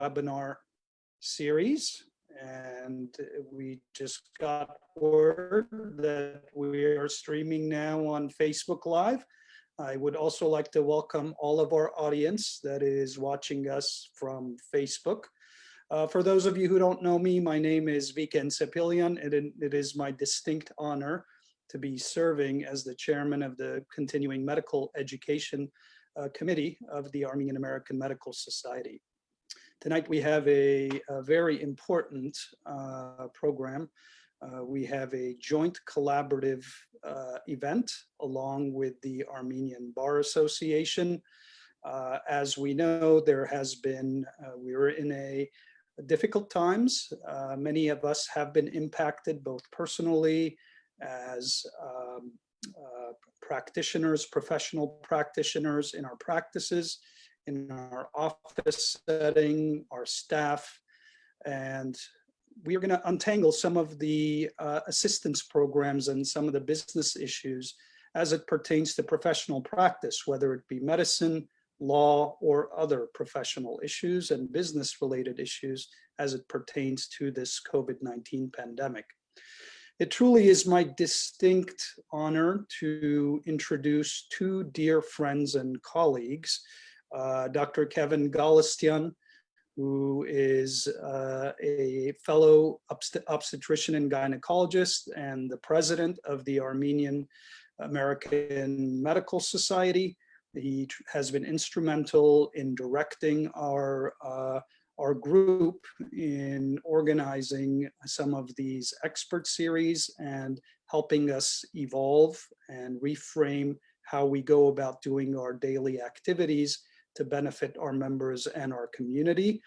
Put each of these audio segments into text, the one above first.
webinar series, and we just got word that we are streaming now on Facebook Live. I would also like to welcome all of our audience that is watching us from Facebook. For those of you who don't know me, my name is Viken Sepilian, and it is my distinct honor to be serving as the chairman of the Continuing Medical Education Committee of the Armenian American Medical Society. Tonight we have a very important program. We have a joint collaborative event along with the Armenian Bar Association. As we know, there has been, we're in a difficult times. Many of us have been impacted both personally as practitioners, professional practitioners in our practices, in our office setting, our staff, and we are going to untangle some of the assistance programs and some of the business issues as it pertains to professional practice, whether it be medicine, law, or other professional issues and business-related issues as it pertains to this COVID-19 pandemic. It truly is my distinct honor to introduce two dear friends and colleagues, Dr. Kevin Galistian, who is a fellow obstetrician and gynecologist and the president of the Armenian American Medical Society. He has been instrumental in directing our group in organizing some of these expert series and helping us evolve and reframe how we go about doing our daily activities to benefit our members and our community.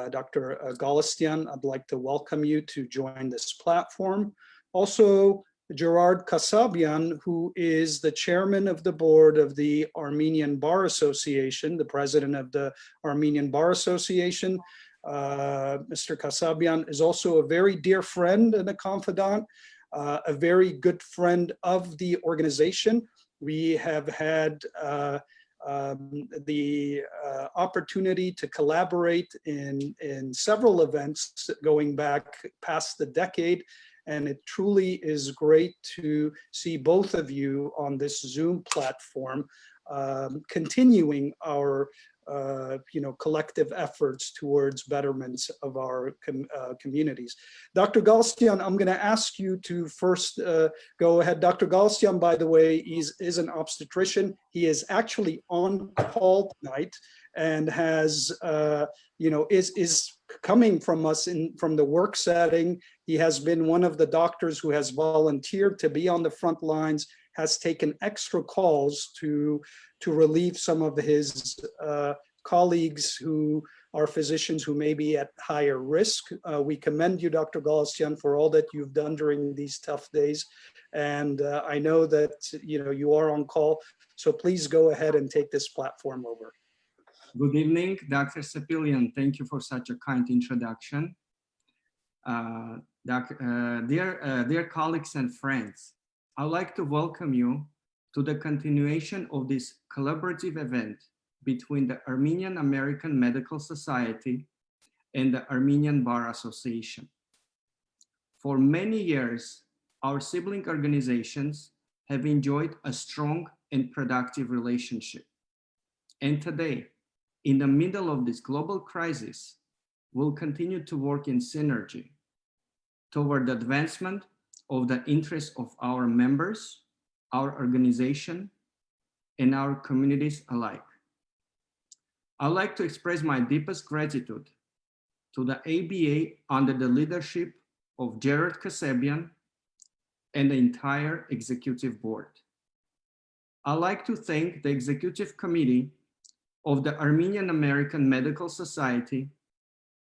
Dr. Galistian, I'd like to welcome you to join this platform. Also, Gerard Kasabian, who is the chairman of the board of the Armenian Bar Association, the president of the Armenian Bar Association. Mr. Kasabian is also a very dear friend and a confidant, a very good friend of the organization. We have had the opportunity to collaborate in several events going back past the decade, and it truly is great to see both of you on this Zoom platform, continuing our collective efforts towards betterments of our communities. Dr. Galistian, I'm going to ask you to first go ahead. Dr. Galistian, by the way, is an obstetrician. He is actually on call tonight and has, is coming from us from the work setting. He has been one of the doctors who has volunteered to be on the front lines, has taken extra calls to relieve some of his colleagues who are physicians who may be at higher risk. We commend you, Dr. Galistian, for all that you've done during these tough days. And I know that you are on call, so please go ahead and take this platform over. Good evening, Dr. Sepilian. Thank you for such a kind introduction. Dear colleagues and friends, I'd like to welcome you to the continuation of this collaborative event between the Armenian American Medical Society and the Armenian Bar Association. For many years, our sibling organizations have enjoyed a strong and productive relationship. And today, in the middle of this global crisis, we'll continue to work in synergy toward the advancement of the interests of our members, our organization, and our communities alike. I'd like to express my deepest gratitude to the ABA under the leadership of Gerard Kasabian and the entire executive board. I'd like to thank the executive committee of the Armenian American Medical Society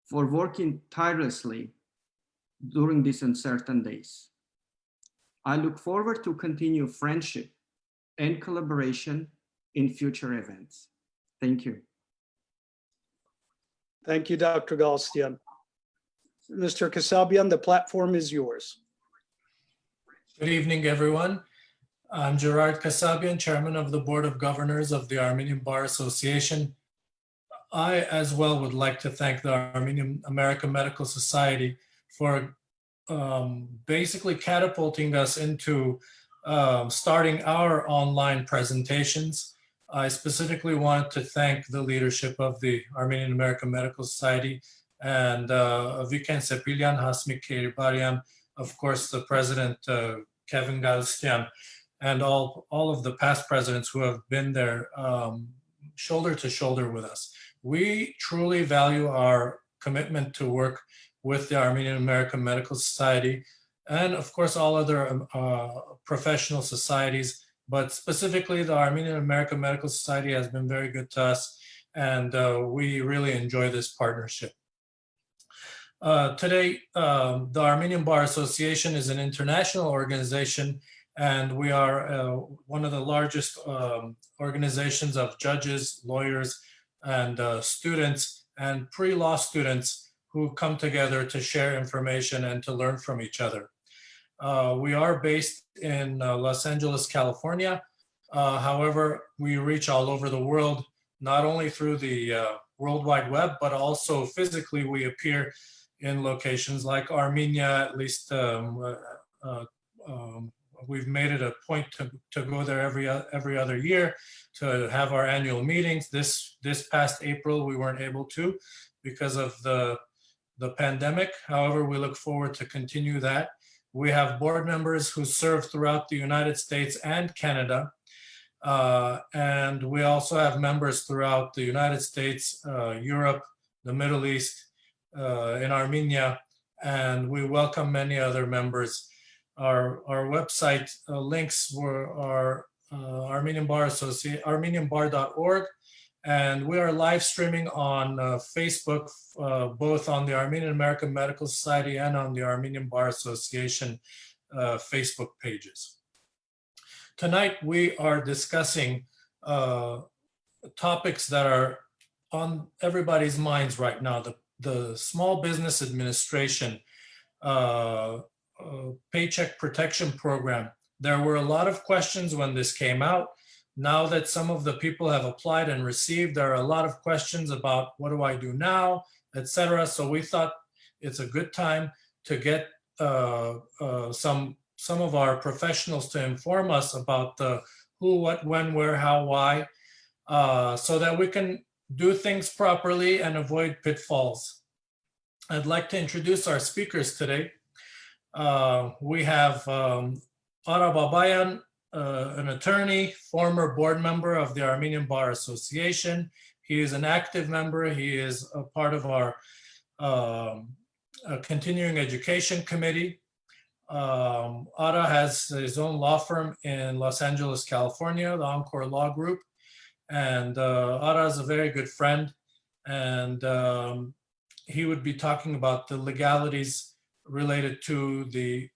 for working tirelessly during these uncertain days. I look forward to continue friendship and collaboration in future events. Thank you. Thank you, Dr. Galistian. Mr. Kasabian, the platform is yours. Good evening, everyone. I'm Gerard Kasabian, Chairman of the Board of Governors of the Armenian Bar Association. I as well would like to thank the Armenian American Medical Society for basically catapulting us into starting our online presentations. I specifically want to thank the leadership of the Armenian American Medical Society and Viken Sepilyan, Hasmik Keribarian, of course, the president, Kevin Galstian, and all of the past presidents who have been there shoulder to shoulder with us. We truly value our commitment to work with the Armenian American Medical Society and of course all other professional societies, but specifically the Armenian American Medical Society has been very good to us, and we really enjoy this partnership. Today, the Armenian Bar Association is an international organization, and we are one of the largest organizations of judges, lawyers, and students and pre-law students who come together to share information and to learn from each other. We are based in Los Angeles, California. However, we reach all over the world, not only through the World Wide Web, but also physically we appear in locations like Armenia. At least we've made it a point to go there every other year to have our annual meetings. This past April, we weren't able to because of the pandemic. However, we look forward to continue that. We have board members who serve throughout the United States and Canada. And we also have members throughout the United States, Europe, the Middle East, in Armenia, and we welcome many other members. Our website links are armenianbar.org, and we are live streaming on Facebook, both on the Armenian American Medical Society and on the Armenian Bar Association Facebook pages. Tonight we are discussing topics that are on everybody's minds right now. The Small Business Administration Paycheck Protection Program. There were a lot of questions when this came out. Now that some of the people have applied and received, there are a lot of questions about what do I do now, etc. So we thought it's a good time to get some of our professionals to inform us about the who, what, when, where, how, why, so that we can do things properly and avoid pitfalls. I'd like to introduce our speakers today. We have Ara Babaian, an attorney, former board member of the Armenian Bar Association. He is an active member. He is a part of our continuing education committee. Ara has his own law firm in Los Angeles, California, the Encore Law Group. And Ara is a very good friend, and he would be talking about the legalities related to the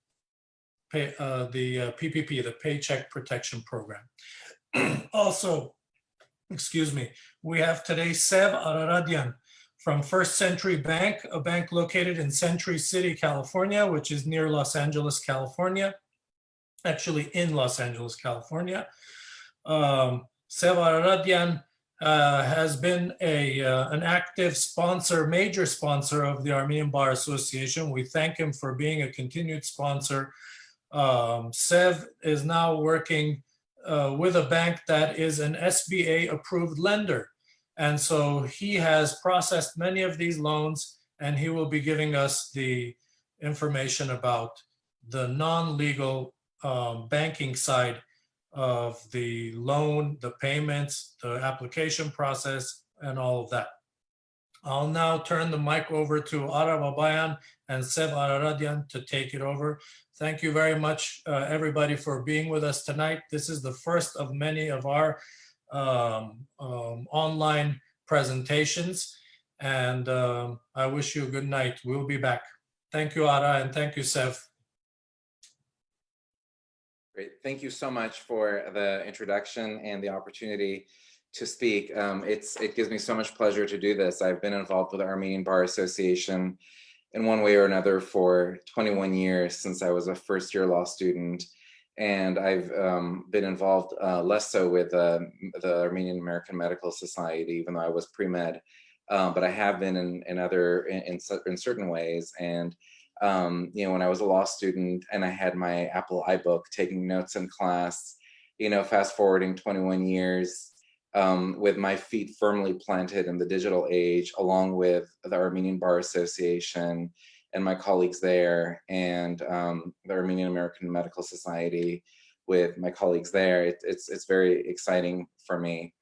PPP, the Paycheck Protection Program. Also, excuse me, we have today Sev Araradian from First Century Bank, a bank located in Century City, California, which is near Los Angeles, California, actually in Los Angeles, California. Sev Araradian has been an active sponsor, major sponsor of the Armenian Bar Association. We thank him for being a continued sponsor. Sev is now working with a bank that is an SBA approved lender. And so he has processed many of these loans, and he will be giving us the information about the non-legal banking side of the loan, the payments, the application process, and all of that. I'll now turn the mic over to Ara Babaian and Sev Araradian to take it over. Thank you very much, everybody, for being with us tonight. This is the first of many of our online presentations, and I wish you a good night. We'll be back. Thank you, Ara, and thank you, Sev. Great. Thank you so much for the introduction and the opportunity to speak. It gives me so much pleasure to do this. I've been involved with the Armenian Bar Association in one way or another for 21 years since I was a first-year law student. And I've been involved less so with the Armenian American Medical Society, even though I was pre-med but I have been in certain ways. And when I was a law student and I had my Apple iBook taking notes in class, fast forwarding 21 years, with my feet firmly planted in the digital age, along with the Armenian Bar Association and my colleagues there, and the Armenian American Medical Society with my colleagues there. It's very exciting for me.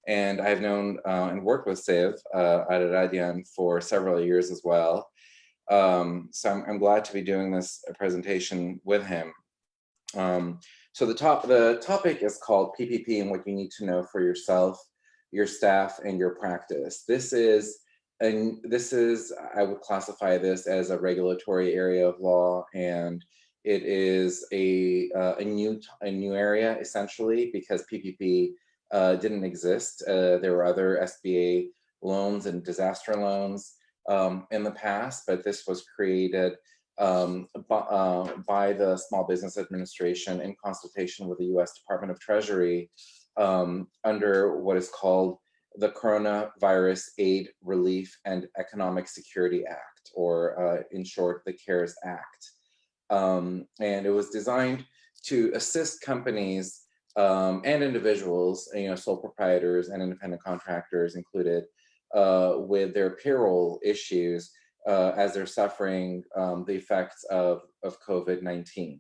And I've known and worked with Sev Araradian for several years as well. So I'm glad to be doing this presentation with him. So the topic is called PPP and what you need to know for yourself, your staff, and your practice. This is, I would classify this as a regulatory area of law, and it is a new area essentially, because PPP didn't exist. There were other SBA loans and disaster loans in the past, but this was created by the Small Business Administration in consultation with the U.S. Department of Treasury under what is called the Coronavirus Aid, Relief, and Economic Security Act, or in short, the CARES Act. And it was designed to assist companies and individuals, sole proprietors and independent contractors included, with their payroll issues as they're suffering the effects of COVID-19.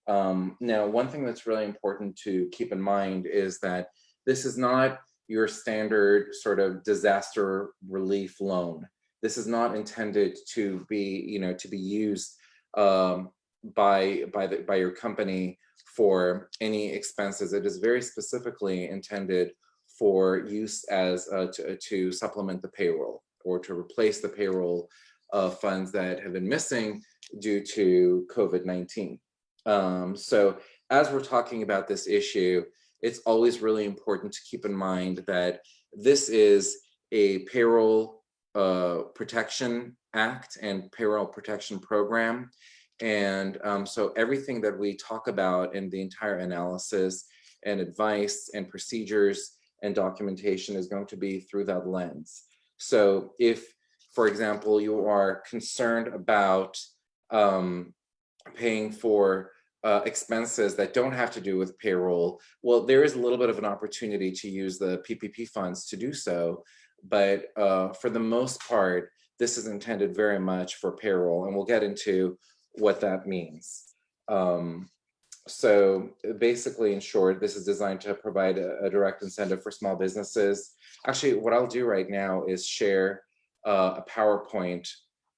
Now, one thing that's really important to keep in mind is that this is not your standard sort of disaster relief loan. This is not intended to be, to be used by your company for any expenses. It is very specifically intended for use as to supplement the payroll or to replace the payroll funds that have been missing due to COVID-19. So as we're talking about this issue, it's always really important to keep in mind that this is a payroll protection act and payroll protection program. And so everything that we talk about in the entire analysis and advice and procedures and documentation is going to be through that lens. So if, for example, you are concerned about paying for expenses that don't have to do with payroll, well, there is a little bit of an opportunity to use the PPP funds to do so. But for the most part, this is intended very much for payroll, and we'll get into what that means. So basically, in short, this is designed to provide a direct incentive for small businesses. Actually, what I'll do right now is share a PowerPoint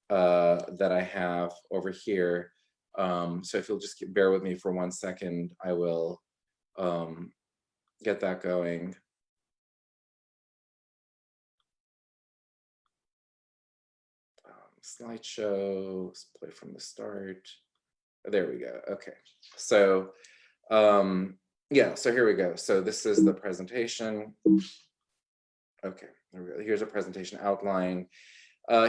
that I have over here. So if you'll just bear with me for 1 second, I will get that going. Slideshow, let's play from the start. There we go. Okay. So yeah, so here we go. So this is the presentation. Okay, there we go. Here's a presentation outline.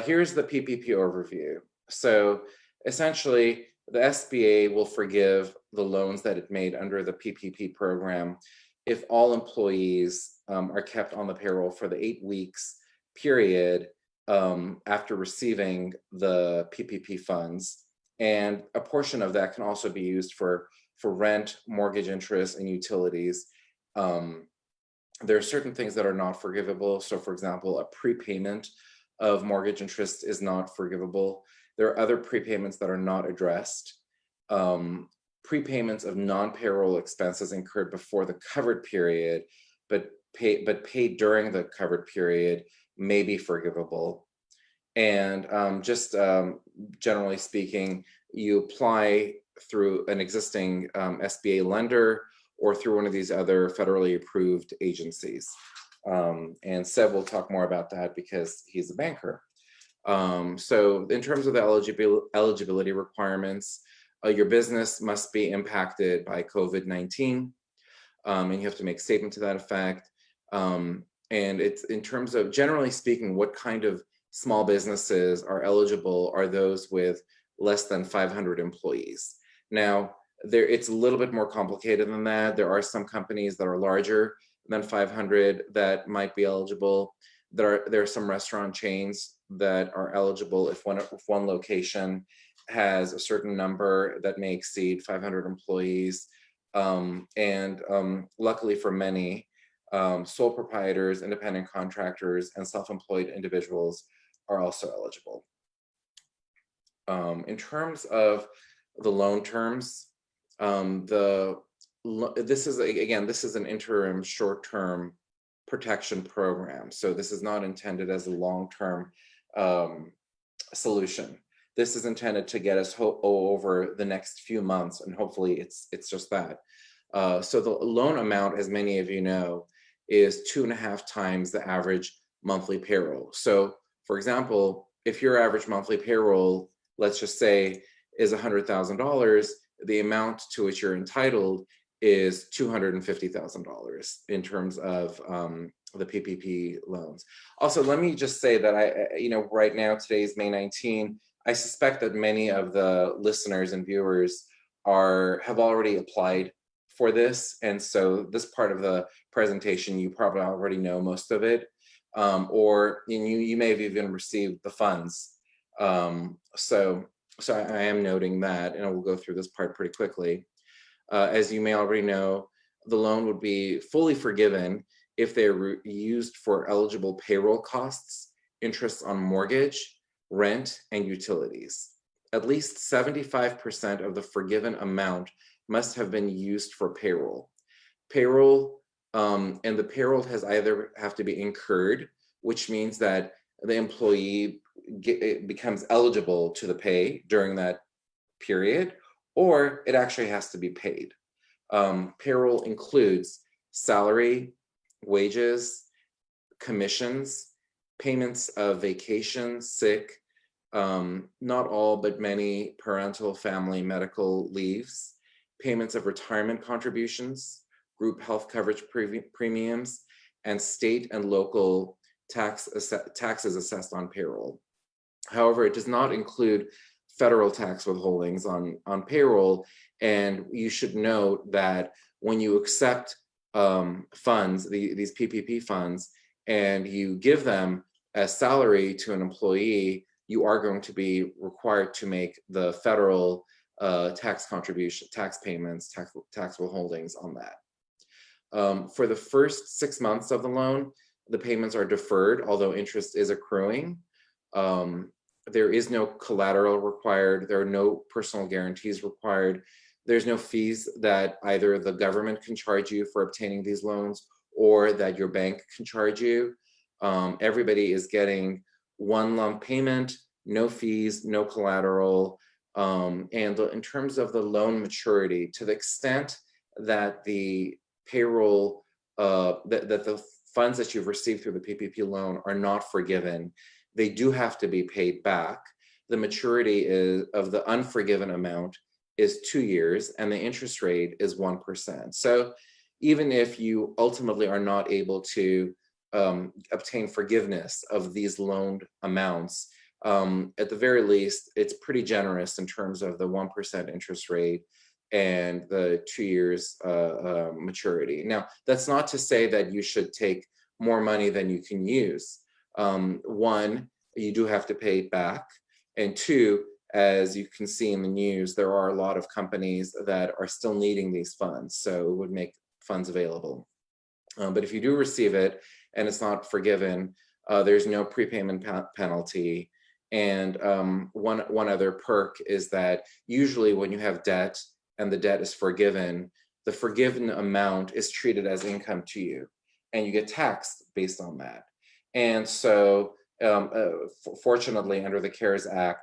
Here's the PPP overview. So essentially, the SBA will forgive the loans that it made under the PPP program if all employees are kept on the payroll for the 8 weeks period after receiving the PPP funds. And a portion of that can also be used for rent, mortgage interest, and utilities. There are certain things that are not forgivable. So for example, a prepayment of mortgage interest is not forgivable. There are other prepayments that are not addressed. Prepayments of non-payroll expenses incurred before the covered period, but paid during the covered period may be forgivable. And generally speaking, you apply through an existing SBA lender or through one of these other federally approved agencies. And Seb will talk more about that because he's a banker. So in terms of the eligibility requirements, your business must be impacted by COVID-19, and you have to make a statement to that effect. And it's in terms of, generally speaking, what kind of small businesses are eligible are those with less than 500 employees. Now, it's a little bit more complicated than that. There are some companies that are larger than 500 that might be eligible. there are some restaurant chains that are eligible if one location has a certain number that may exceed 500 employees. Luckily for many, sole proprietors, independent contractors, and self-employed individuals are also eligible. In terms of the loan terms, this is an interim short-term protection program. So this is not intended as a long-term solution. This is intended to get us over the next few months, and hopefully it's just that. So the loan amount, as many of you know, is 2.5 times the average monthly payroll. So for example, if your average monthly payroll, let's just say, is $100,000, the amount to which you're entitled is $250,000 in terms of the PPP loans. Also, let me just say that right now, today is May 19. I suspect that many of the listeners and viewers have already applied for this. And so this part of the presentation, you probably already know most of it, or you may have even received the funds. So I am noting that, and we'll go through this part pretty quickly. As you may already know, the loan would be fully forgiven if they're used for eligible payroll costs, interest on mortgage, rent, and utilities. At least 75% of the forgiven amount must have been used for payroll. And the payroll has either have to be incurred, which means that the employee becomes eligible to the pay during that period, or it actually has to be paid. Payroll includes salary, wages, commissions, payments of vacation, sick, not all but many parental, family, medical leaves, payments of retirement contributions, group health coverage premiums, and state and local taxes assessed on payroll. However, it does not include federal tax withholdings on payroll, and you should note that when you accept funds, these PPP funds, and you give them as salary to an employee, you are going to be required to make the federal tax contribution, tax payments, tax withholdings on that. For the first 6 months of the loan, the payments are deferred, although interest is accruing. There is no collateral required. There are no personal guarantees required. There's no fees that either the government can charge you for obtaining these loans or that your bank can charge you. Everybody is getting one lump payment, no fees, no collateral. In terms of the loan maturity, to the extent that the payroll, that the funds that you've received through the PPP loan are not forgiven, they do have to be paid back. The maturity of the unforgiven amount is 2 years, and the interest rate is 1%. So even if you ultimately are not able to obtain forgiveness of these loaned amounts, at the very least, it's pretty generous in terms of the 1% interest rate and the 2 years maturity. Now, that's not to say that you should take more money than you can use. One, you do have to pay it back. And two, as you can see in the news, there are a lot of companies that are still needing these funds, so it would make funds available. But if you do receive it and it's not forgiven, there's no prepayment penalty. And one other perk is that usually when you have debt and the debt is forgiven, the forgiven amount is treated as income to you, and you get taxed based on that. And so fortunately, under the CARES Act,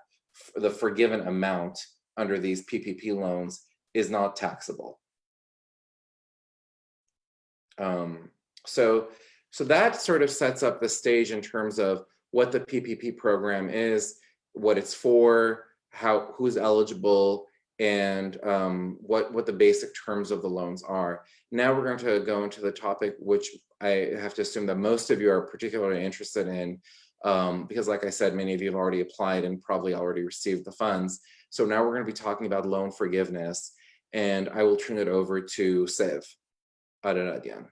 the forgiven amount under these PPP loans is not taxable. So that sort of sets up the stage in terms of what the PPP program is, what it's for, who's eligible, and what the basic terms of the loans are. Now we're going to go into the topic which I have to assume that most of you are particularly interested in, because like I said, many of you have already applied and probably already received the funds. So now we're going to be talking about loan forgiveness, and I will turn it over to Sev Araradian.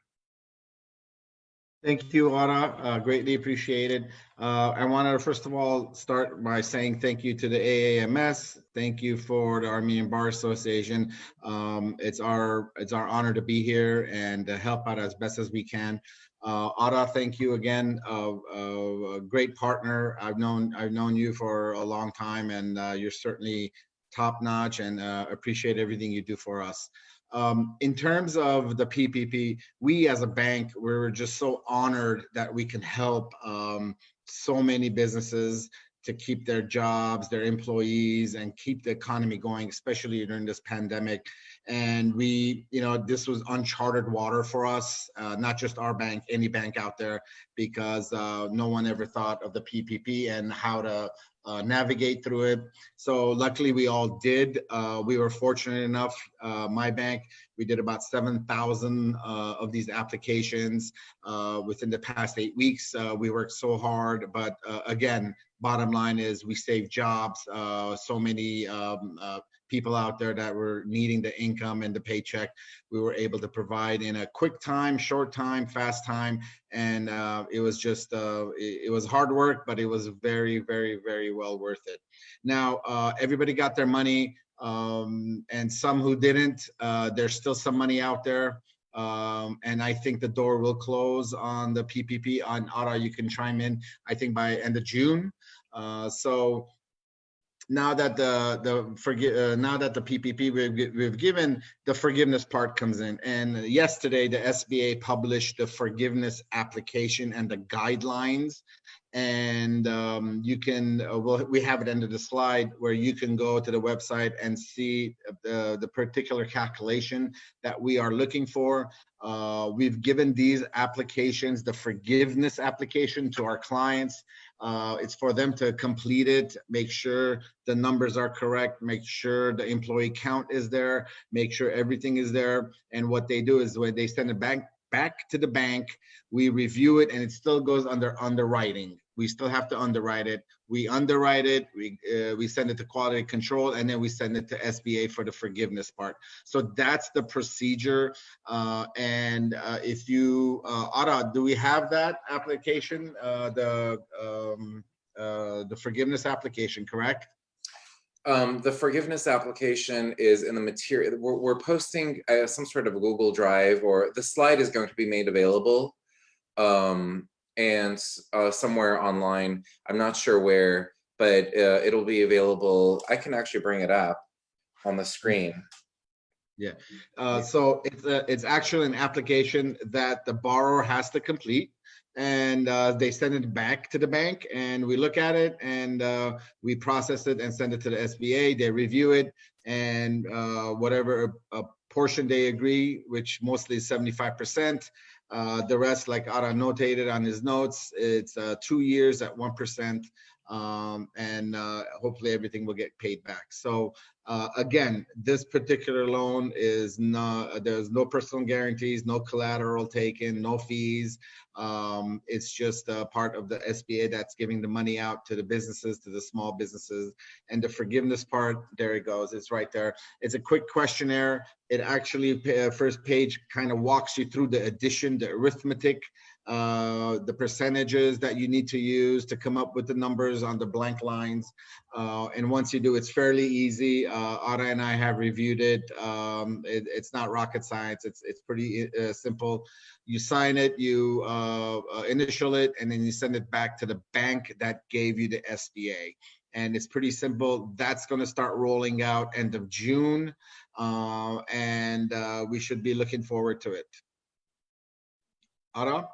Thank you, Ara. Greatly appreciated. I want to first of all start by saying thank you to the AAMS. Thank you for the Armenian Bar Association. It's our honor to be here and to help out as best as we can. Ara, thank you again. A great partner. I've known you for a long time, and you're certainly top notch. And appreciate everything you do for us. In terms of the PPP, we as a bank, we're just so honored that we can help so many businesses to keep their jobs, their employees, and keep the economy going, especially during this pandemic. And this was uncharted water for us, not just our bank, any bank out there, because no one ever thought of the PPP and how to navigate through it. So luckily we all did. We were fortunate enough, my bank, we did about 7,000 of these applications within the past 8 weeks. We worked so hard, but again, bottom line is we saved jobs. So many people out there that were needing the income and the paycheck, we were able to provide in a quick time, short time, fast time. And it was just, it was hard work, but it was very, very, very well worth it. Now, everybody got their money, and some who didn't, there's still some money out there. And I think the door will close on the PPP. On Ara, you can chime in, I think by end of June. So now that the PPP we've given, the forgiveness part comes in. And yesterday the SBA published the forgiveness application and the guidelines. And you can, we have it under the slide where you can go to the website and see the particular calculation that we are looking for. We've given these applications, the forgiveness application, to our clients. It's for them to complete it, make sure the numbers are correct, make sure the employee count is there, make sure everything is there. And what they do is when they send it back to the bank, we review it, and it still goes under underwriting. We still have to underwrite it. We underwrite it, we send it to quality control, and then we send it to SBA for the forgiveness part. So that's the procedure. If you, Ara, do we have that application, the forgiveness application, correct? The forgiveness application is in the material. We're posting some sort of Google Drive, or the slide is going to be made available and somewhere online. I'm not sure where, but it'll be available. I can actually bring it up on the screen. Yeah. So it's actually an application that the borrower has to complete. And they send it back to the bank, and we look at it, and we process it and send it to the SBA. They review it, and whatever portion they agree, which mostly is 75%. The rest, like Ara notated on his notes, it's 2 years at 1%. And hopefully everything will get paid back. So again, this particular loan is not, there's no personal guarantees, no collateral taken, no fees. It's just a part of the SBA that's giving the money out to the businesses, to the small businesses. And the forgiveness part, there it goes, it's right there. It's a quick questionnaire. It actually, first page kind of walks you through the addition, the arithmetic, the percentages that you need to use to come up with the numbers on the blank lines. And once you do, it's fairly easy. Ara and I have reviewed it. It's not rocket science. It's pretty simple. You sign it, you initial it, and then you send it back to the bank that gave you the SBA. And it's pretty simple. That's going to start rolling out end of June. And we should be looking forward to it. Ara?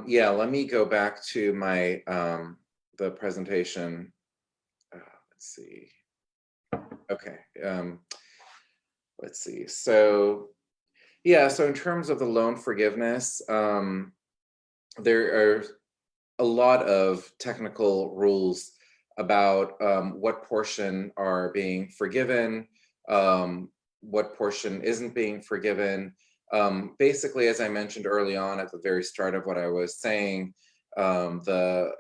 Yeah, let me go back to my the presentation. Let's see. Okay. Let's see. So yeah, so in terms of the loan forgiveness, there are a lot of technical rules about what portion are being forgiven, what portion isn't being forgiven. Basically, as I mentioned early on at the very start of what I was saying, the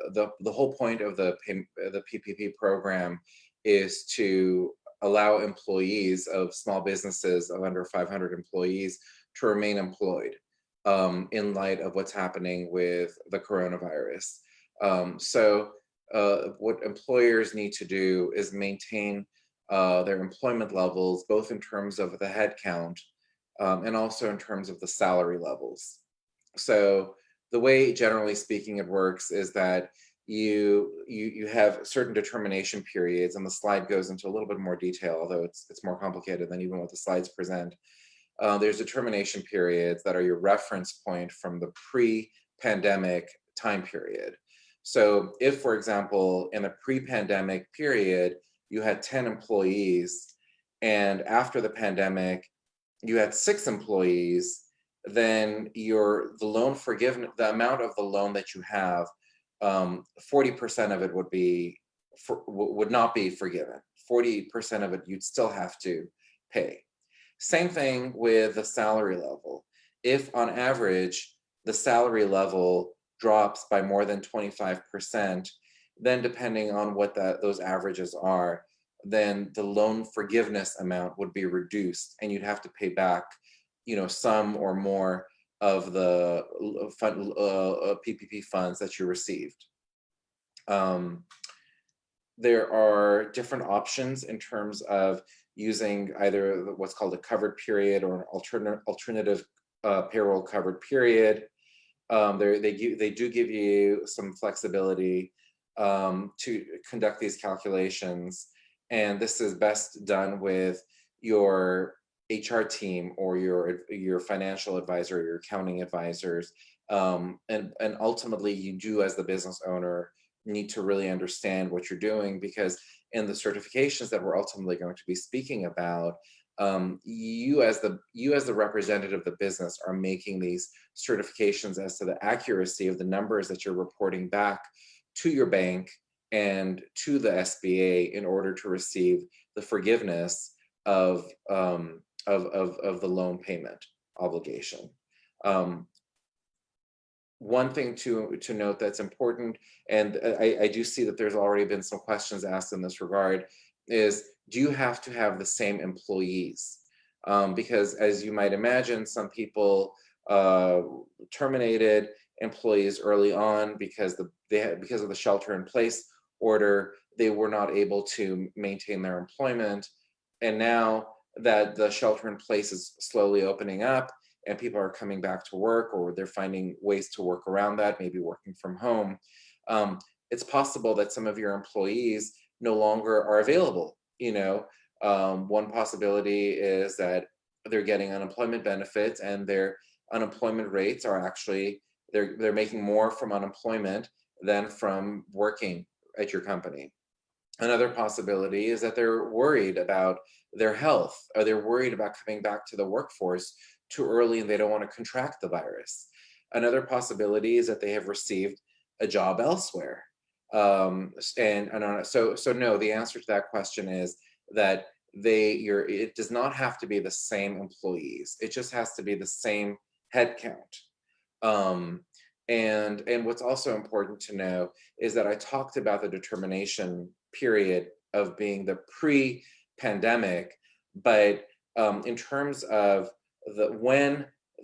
whole point of the PPP program is to allow employees of small businesses of under 500 employees to remain employed. in light of what's happening with the coronavirus. What employers need to do is maintain their employment levels, both in terms of the head count and also in terms of the salary levels. So the way, generally speaking, it works is that you have certain determination periods, and the slide goes into a little bit more detail, although it's more complicated than even what the slides present. There's determination periods that are your reference point from the pre-pandemic time period. So if, for example, in a pre-pandemic period, you had 10 employees, and after the pandemic, you had 6 employees, then the loan forgiveness, the amount of the loan that you have, 40% of it would not be forgiven. 40% of it you'd still have to pay. Same thing with the salary level. If on average the salary level drops by more than 25%, then depending on what those averages are, then the loan forgiveness amount would be reduced, and you'd have to pay back, some or more of the PPP funds that you received. There are different options in terms of using either what's called a covered period or an alternative payroll covered period. They do give you some flexibility to conduct these calculations, and this is best done with your HR team or your financial advisor, or your accounting advisors, and ultimately you do, as the business owner, need to really understand what you're doing, because in the certifications that we're ultimately going to be speaking about, you as the representative of the business are making these certifications as to the accuracy of the numbers that you're reporting back to your bank and to the SBA in order to receive the forgiveness of the loan payment obligation. One thing to note that's important, and I do see that there's already been some questions asked in this regard, is do you have to have the same employees? Because as you might imagine, some people terminated employees early on because of the shelter-in-place order. They were not able to maintain their employment, and now that the shelter-in-place is slowly opening up and people are coming back to work, or they're finding ways to work around that, maybe working from home, it's possible that some of your employees no longer are available. One possibility is that they're getting unemployment benefits, and their unemployment rates are actually, they're making more from unemployment than from working at your company. Another possibility is that they're worried about their health, or they're worried about coming back to the workforce too early and they don't want to contract the virus. Another possibility is that they have received a job elsewhere. So no, the answer to that question is that it does not have to be the same employees. It just has to be the same head count. And what's also important to know is that I talked about the determination period of being the pre-pandemic, but in terms of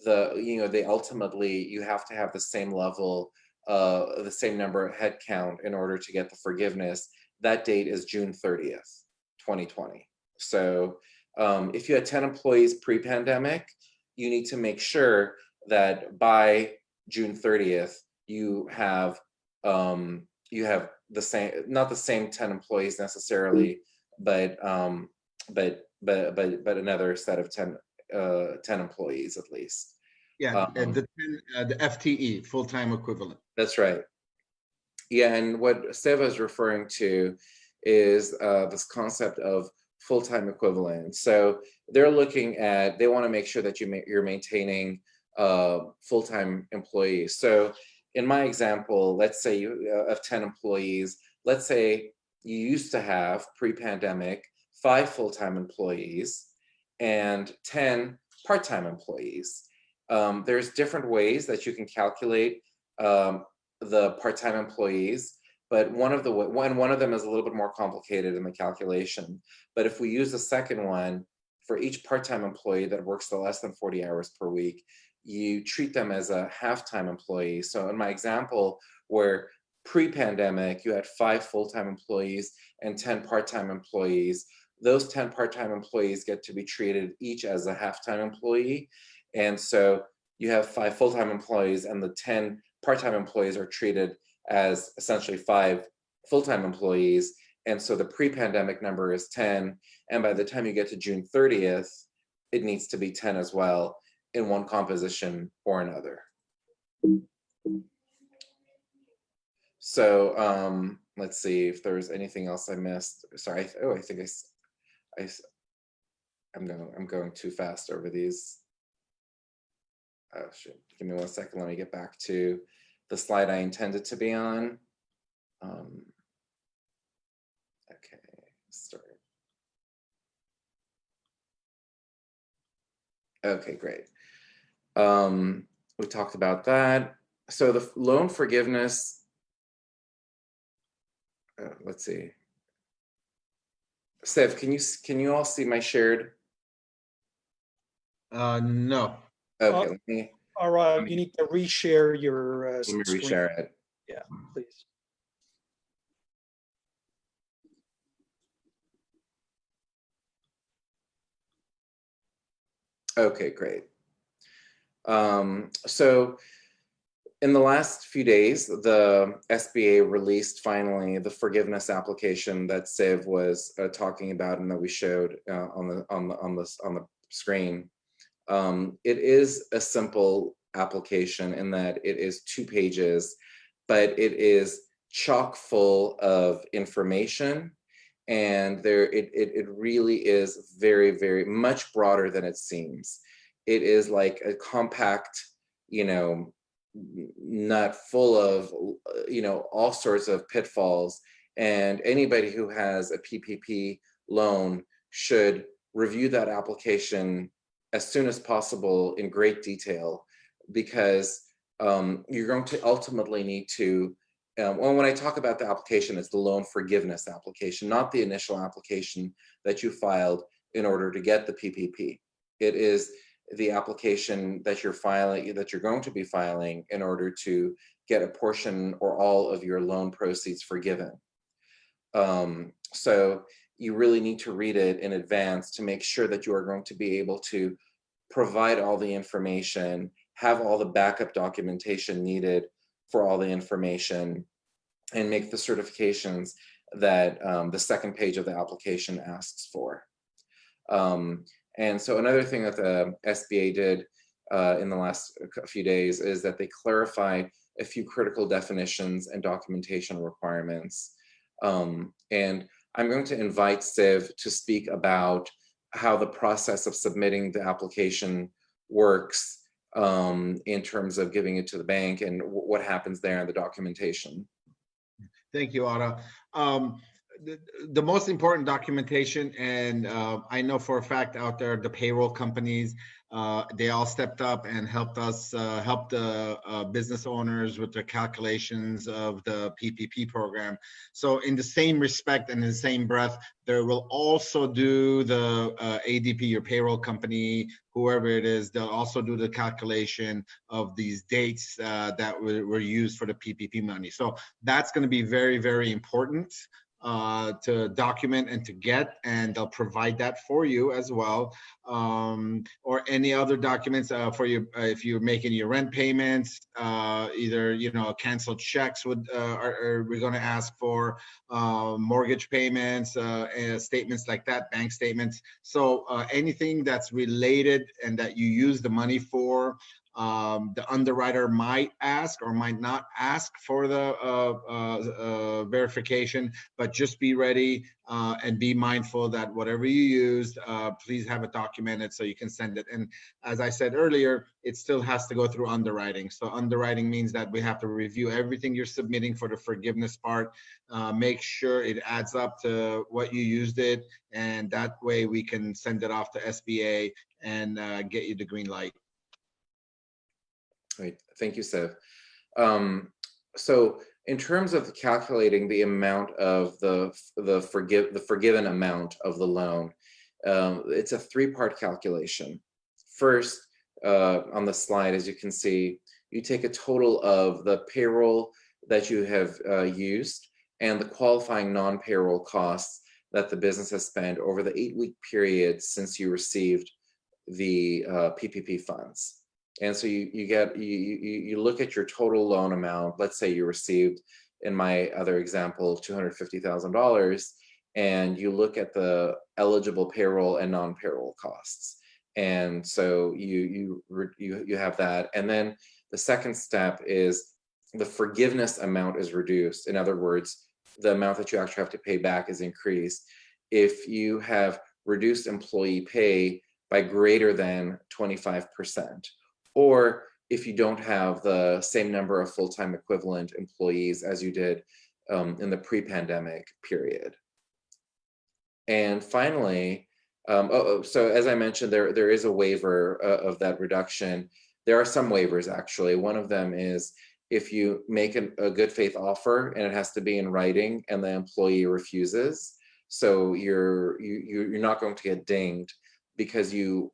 they ultimately, you have to have the same level, the same number of head count in order to get the forgiveness. That date is June 30th, 2020. So if you had 10 employees pre-pandemic, you need to make sure that by June 30th, you have the same, not the same 10 employees necessarily, but another set of 10 employees at least. Yeah, the FTE, full-time equivalent. That's right. Yeah, and what Seva is referring to is this concept of full-time equivalent. So they're looking at, they want to make sure that you're maintaining full-time employees. So in my example, let's say you have 10 employees. Let's say you used to have pre-pandemic 5 full-time employees and 10 part-time employees. There's different ways that you can calculate the part-time employees, but one of them is a little bit more complicated in the calculation. But if we use the second one, for each part-time employee that works less than 40 hours per week, you treat them as a half-time employee. So in my example, where pre-pandemic, you had 5 full-time employees and 10 part-time employees, those 10 part-time employees get to be treated each as a half-time employee. And so you have 5 full-time employees and the 10 part-time employees are treated as essentially 5 full-time employees. And so the pre-pandemic number is 10. And by the time you get to June 30th, it needs to be 10 as well in one composition or another. So let's see if there's anything else I missed. Sorry. Oh, I think I'm going too fast over these. Oh, shit. Give me 1 second. Let me get back to the slide I intended to be on. Okay, start. Okay, great. We talked about that. So the loan forgiveness, let's see. Sev, can you all see my shared? No. Okay, let me All right, you need to reshare your let me screen. reshare it. Yeah, please. Okay, great. So in the last few days, the SBA released finally the forgiveness application that Sev was talking about and that we showed on the screen. It is a simple application in that it is 2 pages, but it is chock full of information, and it really is very, very much broader than it seems. It is like a compact, nut full of, all sorts of pitfalls, and anybody who has a PPP loan should review that application as soon as possible in great detail, because you're going to ultimately need to, when I talk about the application, it's the loan forgiveness application, not the initial application that you filed in order to get the PPP. It is the application that you're filing, that you're going to be filing in order to get a portion or all of your loan proceeds forgiven. So you really need to read it in advance to make sure that you are going to be able to provide all the information, have all the backup documentation needed for all the information, and make the certifications that the second page of the application asks for. And so another thing that the SBA did in the last few days is that they clarified a few critical definitions and documentation requirements. And I'm going to invite Siv to speak about how the process of submitting the application works in terms of giving it to the bank and what happens there in the documentation. Thank you, Otto. The most important documentation, and I know for a fact out there, the payroll companies, they all stepped up and helped us, help the business owners with the calculations of the PPP program. So in the same respect and in the same breath, there will also do the ADP, your payroll company, whoever it is, they'll also do the calculation of these dates that were used for the PPP money. So that's going to be very, very important to document and to get, and they'll provide that for you as well, or any other documents for you if you're making your rent payments, either canceled checks we're going to ask for, mortgage payments, statements like that, bank statements. So anything that's related and that you use the money for, the underwriter might ask or might not ask for the verification, but just be ready and be mindful that whatever you used, please have it documented so you can send it. And as I said earlier, it still has to go through underwriting. So underwriting means that we have to review everything you're submitting for the forgiveness part, make sure it adds up to what you used it, and that way we can send it off to SBA and get you the green light. Great, thank you, Sev. So in terms of calculating the amount of the forgiven amount of the loan, it's a 3-part calculation. First, on the slide, as you can see, you take a total of the payroll that you have used and the qualifying non-payroll costs that the business has spent over the 8-week period since you received the PPP funds. And so you look at your total loan amount. Let's say you received, in my other example, $250,000, and you look at the eligible payroll and non-payroll costs. And so you have that. And then the second step is the forgiveness amount is reduced. In other words, the amount that you actually have to pay back is increased if you have reduced employee pay by greater than 25%, or if you don't have the same number of full-time equivalent employees as you did in the pre-pandemic period. And finally, so as I mentioned, there is a waiver of that reduction. There are some waivers, actually. One of them is if you make a good faith offer and it has to be in writing and the employee refuses. So you're not going to get dinged because you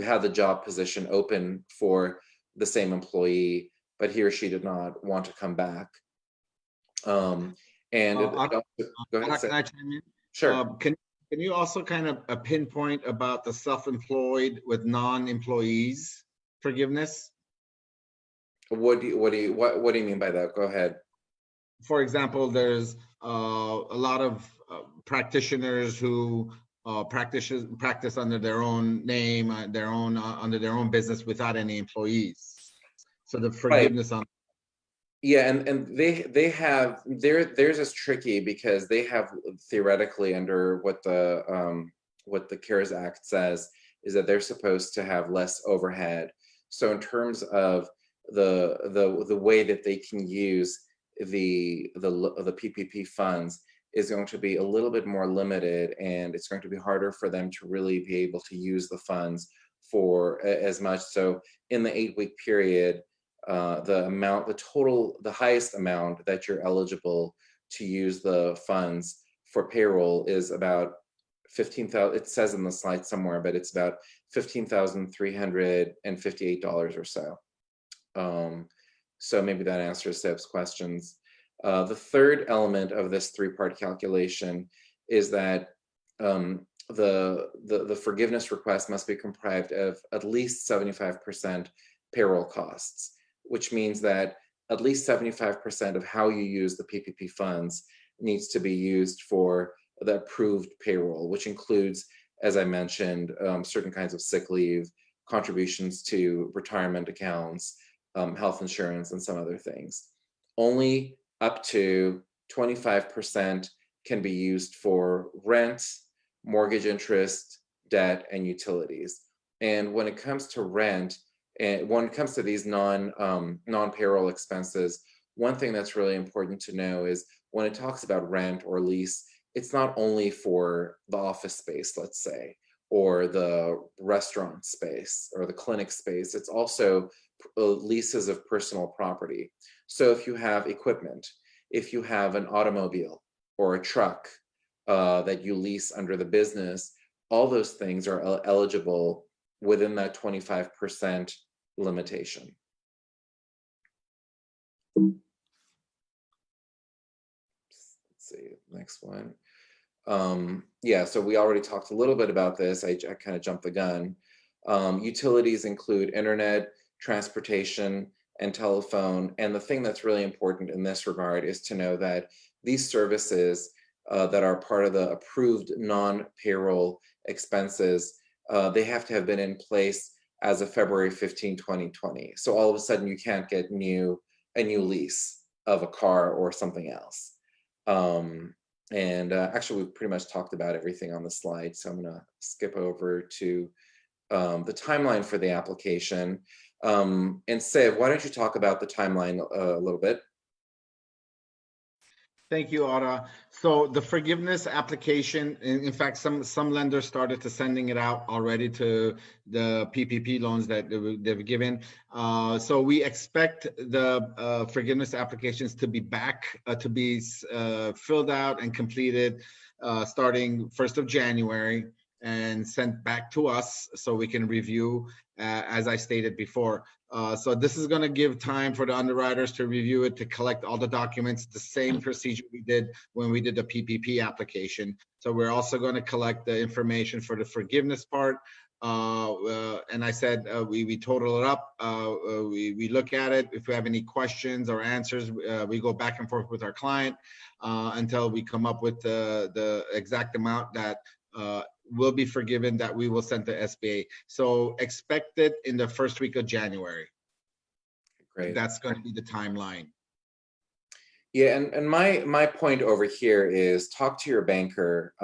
had the job position open for the same employee, but he or she did not want to come back. Go ahead. Can I chime in? Sure. Can you also kind of pinpoint about the self-employed with non-employees forgiveness? What do you mean by that? Go ahead. For example, there's a lot of practitioners who practice under their own name, under their own business without any employees. So the forgiveness on. Yeah, and theirs is tricky because they have theoretically, under what the CARES Act says, is that they're supposed to have less overhead. So in terms of the way that they can use the PPP funds is going to be a little bit more limited, and it's going to be harder for them to really be able to use the funds for as much. So in the 8-week period, the highest amount that you're eligible to use the funds for payroll is about 15,000. It says in the slide somewhere, but it's about $15,358 or so. So maybe that answers Seb's questions. The third element of this 3-part calculation is that the forgiveness request must be comprised of at least 75% payroll costs, which means that at least 75% of how you use the PPP funds needs to be used for the approved payroll, which includes, as I mentioned, certain kinds of sick leave, contributions to retirement accounts, health insurance, and some other things. Only up to 25% can be used for rent, mortgage interest, debt, and utilities. And when it comes to rent, and when it comes to these non-payroll expenses, one thing that's really important to know is when it talks about rent or lease, it's not only for the office space, let's say, or the restaurant space or the clinic space. It's also leases of personal property. So if you have equipment, if you have an automobile or a truck that you lease under the business, all those things are eligible within that 25% limitation. Let's see, next one. Yeah, so we already talked a little bit about this. I kind of jumped the gun. Utilities include internet, transportation, and telephone. And the thing that's really important in this regard is to know that these services that are part of the approved non-payroll expenses, they have to have been in place as of February 15, 2020. So all of a sudden you can't get a new lease of a car or something else. Actually, we've pretty much talked about everything on the slide, so I'm gonna skip over to the timeline for the application. And Sev, why don't you talk about the timeline a little bit? Thank you, Ara. So the forgiveness application, in fact, some lenders started to sending it out already to the PPP loans that they've given. So we expect the forgiveness applications to be back, to be filled out and completed starting 1st of January. and sent back to us so we can review, as I stated before. So this is going to give time for the underwriters to review it, to collect all the documents, the same procedure we did when we did the PPP application. So we're also going to collect the information for the forgiveness part. And I said, we total it up. We look at it. If we have any questions or answers, we go back and forth with our client until we come up with the exact amount that will be forgiven, that we will send to SBA. So expect it in the first week of January. Great. That's going to be the timeline. Yeah, and my point over here is talk to your banker.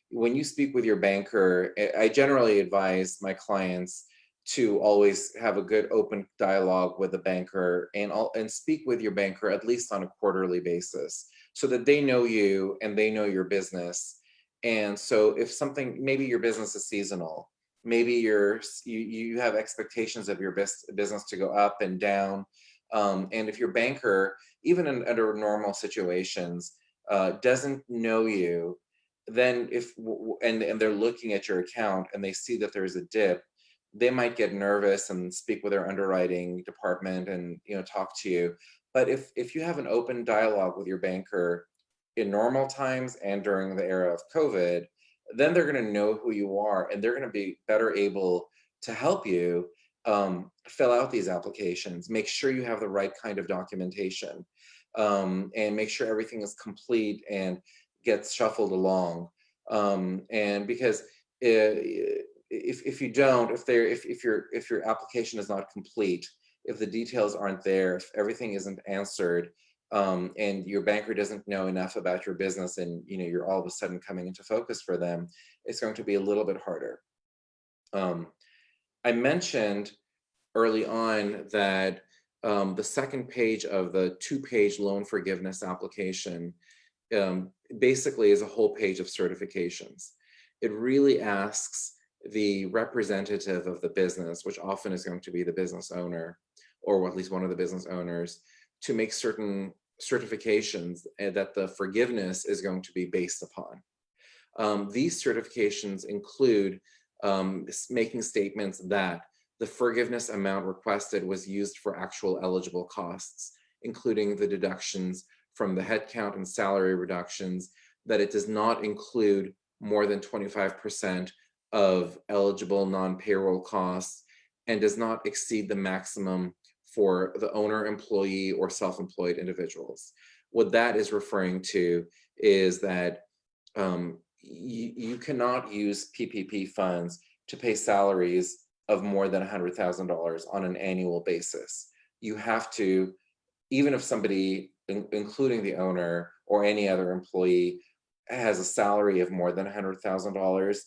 When you speak with your banker, I generally advise my clients to always have a good open dialogue with the banker, and speak with your banker at least on a quarterly basis, so that they know you and they know your business. And so if something, maybe your business is seasonal, maybe you have expectations of your business to go up and down. And if your banker, even under normal situations, doesn't know you, then and they're looking at your account and they see that there's a dip, they might get nervous and speak with their underwriting department and talk to you. But if you have an open dialogue with your banker in normal times and during the era of COVID, then they're going to know who you are, and they're going to be better able to help you fill out these applications, make sure you have the right kind of documentation, and make sure everything is complete and gets shuffled along. And because if you don't, if your application is not complete, if the details aren't there, if everything isn't answered, and your banker doesn't know enough about your business, and you're all of a sudden coming into focus for them, it's going to be a little bit harder. I mentioned early on that the second page of the 2-page loan forgiveness application basically is a whole page of certifications. It really asks the representative of the business, which often is going to be the business owner, or at least one of the business owners, to make certain certifications that the forgiveness is going to be based upon. These certifications include making statements that the forgiveness amount requested was used for actual eligible costs, including the deductions from the headcount and salary reductions, that it does not include more than 25% of eligible non-payroll costs, and does not exceed the maximum for the owner, employee, or self-employed individuals. What that is referring to is that you cannot use PPP funds to pay salaries of more than $100,000 on an annual basis. You have to, even if somebody, including the owner or any other employee, has a salary of more than $100,000,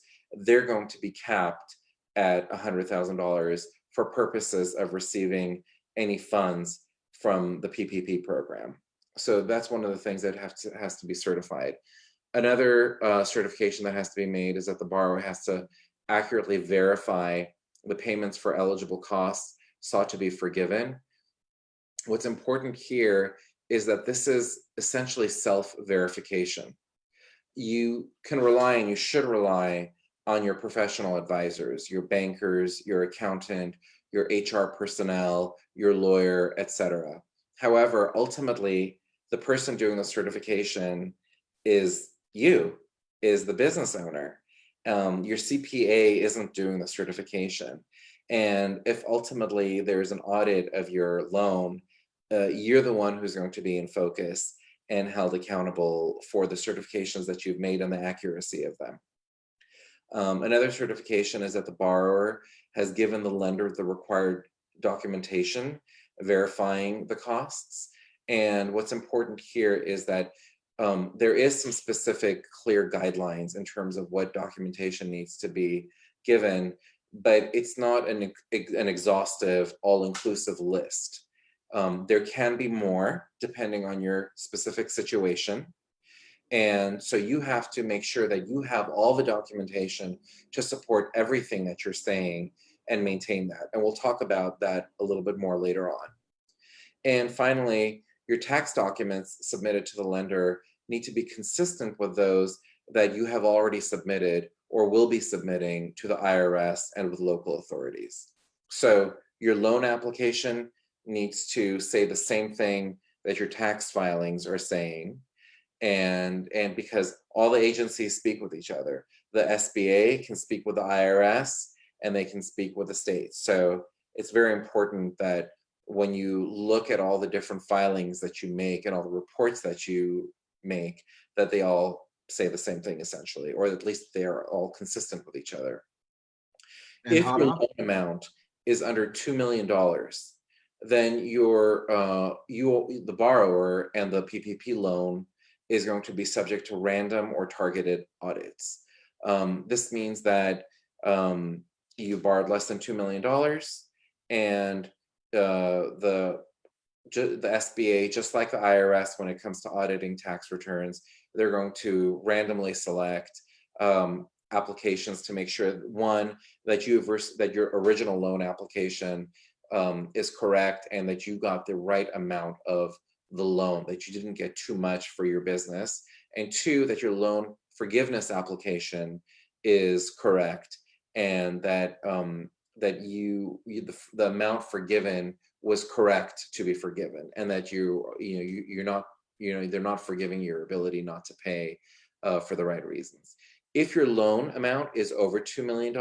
they're going to be capped at $100,000 for purposes of receiving any funds from the PPP program. So that's one of the things that has to be certified. Another certification that has to be made is that the borrower has to accurately verify the payments for eligible costs sought to be forgiven. What's important here is that this is essentially self-verification. You can rely, and you should rely, on your professional advisors, your bankers, your accountant, your HR personnel, your lawyer, etc. However, ultimately, the person doing the certification is the business owner. Your CPA isn't doing the certification. And if ultimately there's an audit of your loan, you're the one who's going to be in focus and held accountable for the certifications that you've made and the accuracy of them. Another certification is that the borrower has given the lender the required documentation verifying the costs. And what's important here is that there is some specific clear guidelines in terms of what documentation needs to be given, but it's not an exhaustive, all-inclusive list. There can be more depending on your specific situation. And so you have to make sure that you have all the documentation to support everything that you're saying and maintain that. And we'll talk about that a little bit more later on. And finally, your tax documents submitted to the lender need to be consistent with those that you have already submitted or will be submitting to the IRS and with local authorities. So your loan application needs to say the same thing that your tax filings are saying. And because all the agencies speak with each other, the SBA can speak with the IRS and they can speak with the states. So it's very important that when you look at all the different filings that you make and all the reports that you make, that they all say the same thing essentially, or at least they are all consistent with each other. And If your Ana? loan amount is under $2 million, then the borrower and the PPP loan is going to be subject to random or targeted audits. This means that you borrowed less than $2 million, and the SBA, just like the IRS, when it comes to auditing tax returns, they're going to randomly select applications to make sure, one, that your original loan application is correct and that you got the right amount of the loan, that you didn't get too much for your business, and two, that your loan forgiveness application is correct, and that the amount forgiven was correct to be forgiven, and that they're not forgiving your ability not to pay for the right reasons. If your loan amount is over $2 million,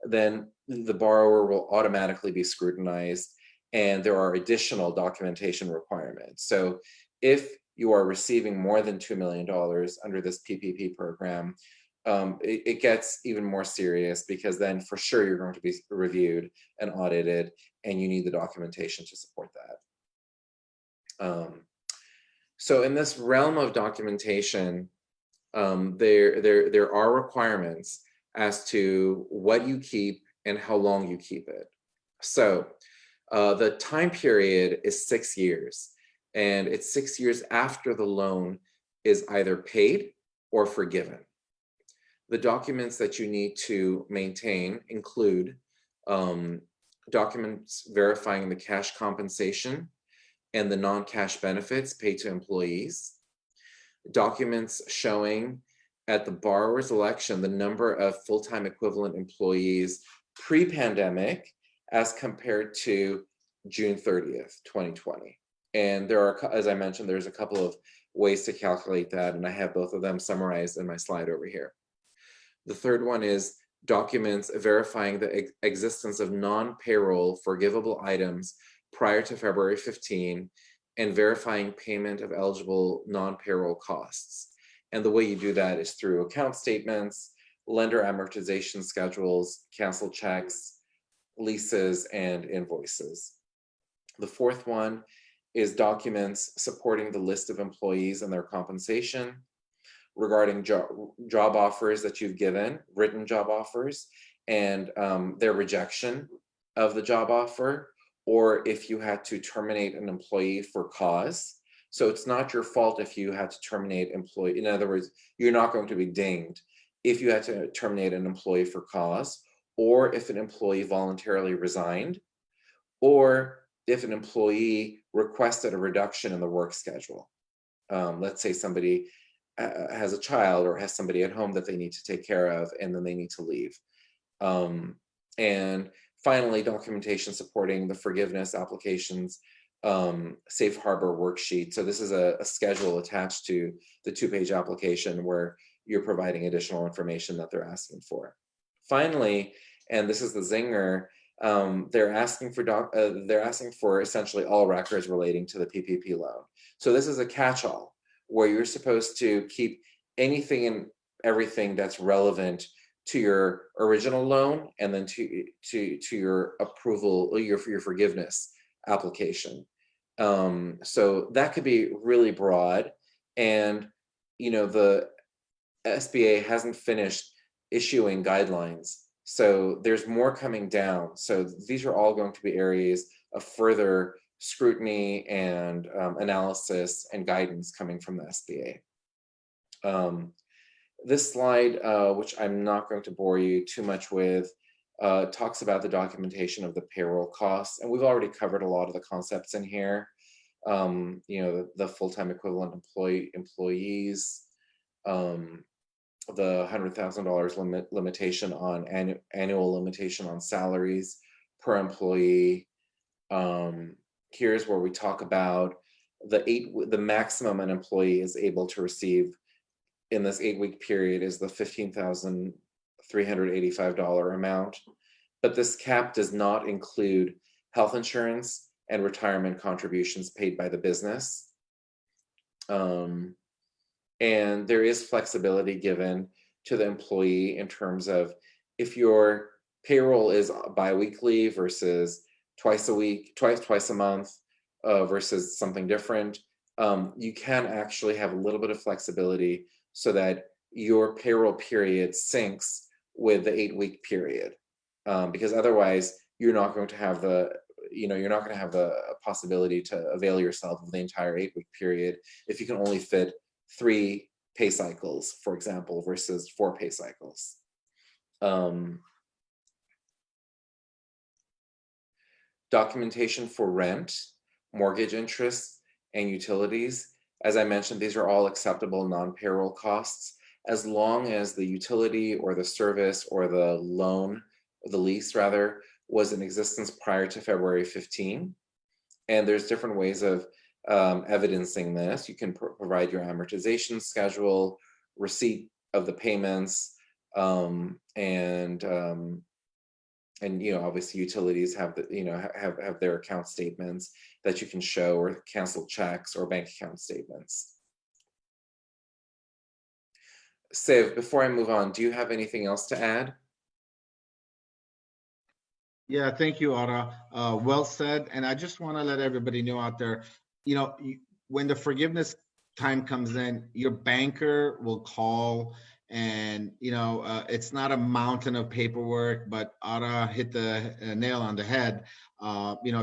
then the borrower will automatically be scrutinized, and there are additional documentation requirements. So if you are receiving more than $2 million under this PPP program, it gets even more serious, because then for sure you're going to be reviewed and audited, and you need the documentation to support that. So in this realm of documentation, there are requirements as to what you keep and how long you keep it. So the time period is 6 years, and it's 6 years after the loan is either paid or forgiven. The documents that you need to maintain include documents verifying the cash compensation and the non-cash benefits paid to employees, documents showing at the borrower's election the number of full-time equivalent employees pre-pandemic as compared to June 30th, 2020. And there are, as I mentioned, there's a couple of ways to calculate that, and I have both of them summarized in my slide over here. The third one is documents verifying the existence of non-payroll forgivable items prior to February 15, and verifying payment of eligible non-payroll costs. And the way you do that is through account statements, lender amortization schedules, canceled checks, leases, and invoices. The fourth one is documents supporting the list of employees and their compensation, regarding job offers that you've given, written job offers, and their rejection of the job offer, or if you had to terminate an employee for cause. So it's not your fault if you had to terminate employee. In other words, you're not going to be dinged if you had to terminate an employee for cause, or if an employee voluntarily resigned, or if an employee requested a reduction in the work schedule. Let's say somebody has a child or has somebody at home that they need to take care of, and then they need to leave. And finally, documentation supporting the forgiveness applications, safe harbor worksheet. So this is a schedule attached to the 2-page application where you're providing additional information that they're asking for. Finally, and this is the zinger, they're asking for essentially all records relating to the PPP loan. So this is a catch-all where you're supposed to keep anything and everything that's relevant to your original loan, and then to your approval, your forgiveness application. So that could be really broad, and the SBA hasn't finished issuing guidelines, so there's more coming down. So these are all going to be areas of further scrutiny and analysis and guidance coming from the SBA. This slide, which I'm not going to bore you too much with, talks about the documentation of the payroll costs, and we've already covered a lot of the concepts in here. The full-time equivalent employees, the $100,000 limitation on annual limitation on salaries per employee. Here's where we talk about the maximum an employee is able to receive in this 8-week period is the $15,385 amount. But this cap does not include health insurance and retirement contributions paid by the business. And there is flexibility given to the employee in terms of if your payroll is biweekly versus twice a week, twice a month versus something different, you can actually have a little bit of flexibility so that your payroll period syncs with the 8-week period. Because otherwise you're not going to have the possibility to avail yourself of the entire 8-week period if you can only fit 3 pay cycles, for example, versus 4 pay cycles. Documentation for rent, mortgage interest, and utilities. As I mentioned, these are all acceptable non-payroll costs as long as the utility or the service or the loan, the lease rather, was in existence prior to February 15. And there's different ways of evidencing this. You can provide your amortization schedule, receipt of the payments, and obviously utilities have have their account statements that you can show, or canceled checks or bank account statements. Siv, before I move on, do you have anything else to add? Yeah, thank you, Ara. Well said. And I just want to let everybody know out there, when the forgiveness time comes in, your banker will call, and it's not a mountain of paperwork, but Ara hit the nail on the head.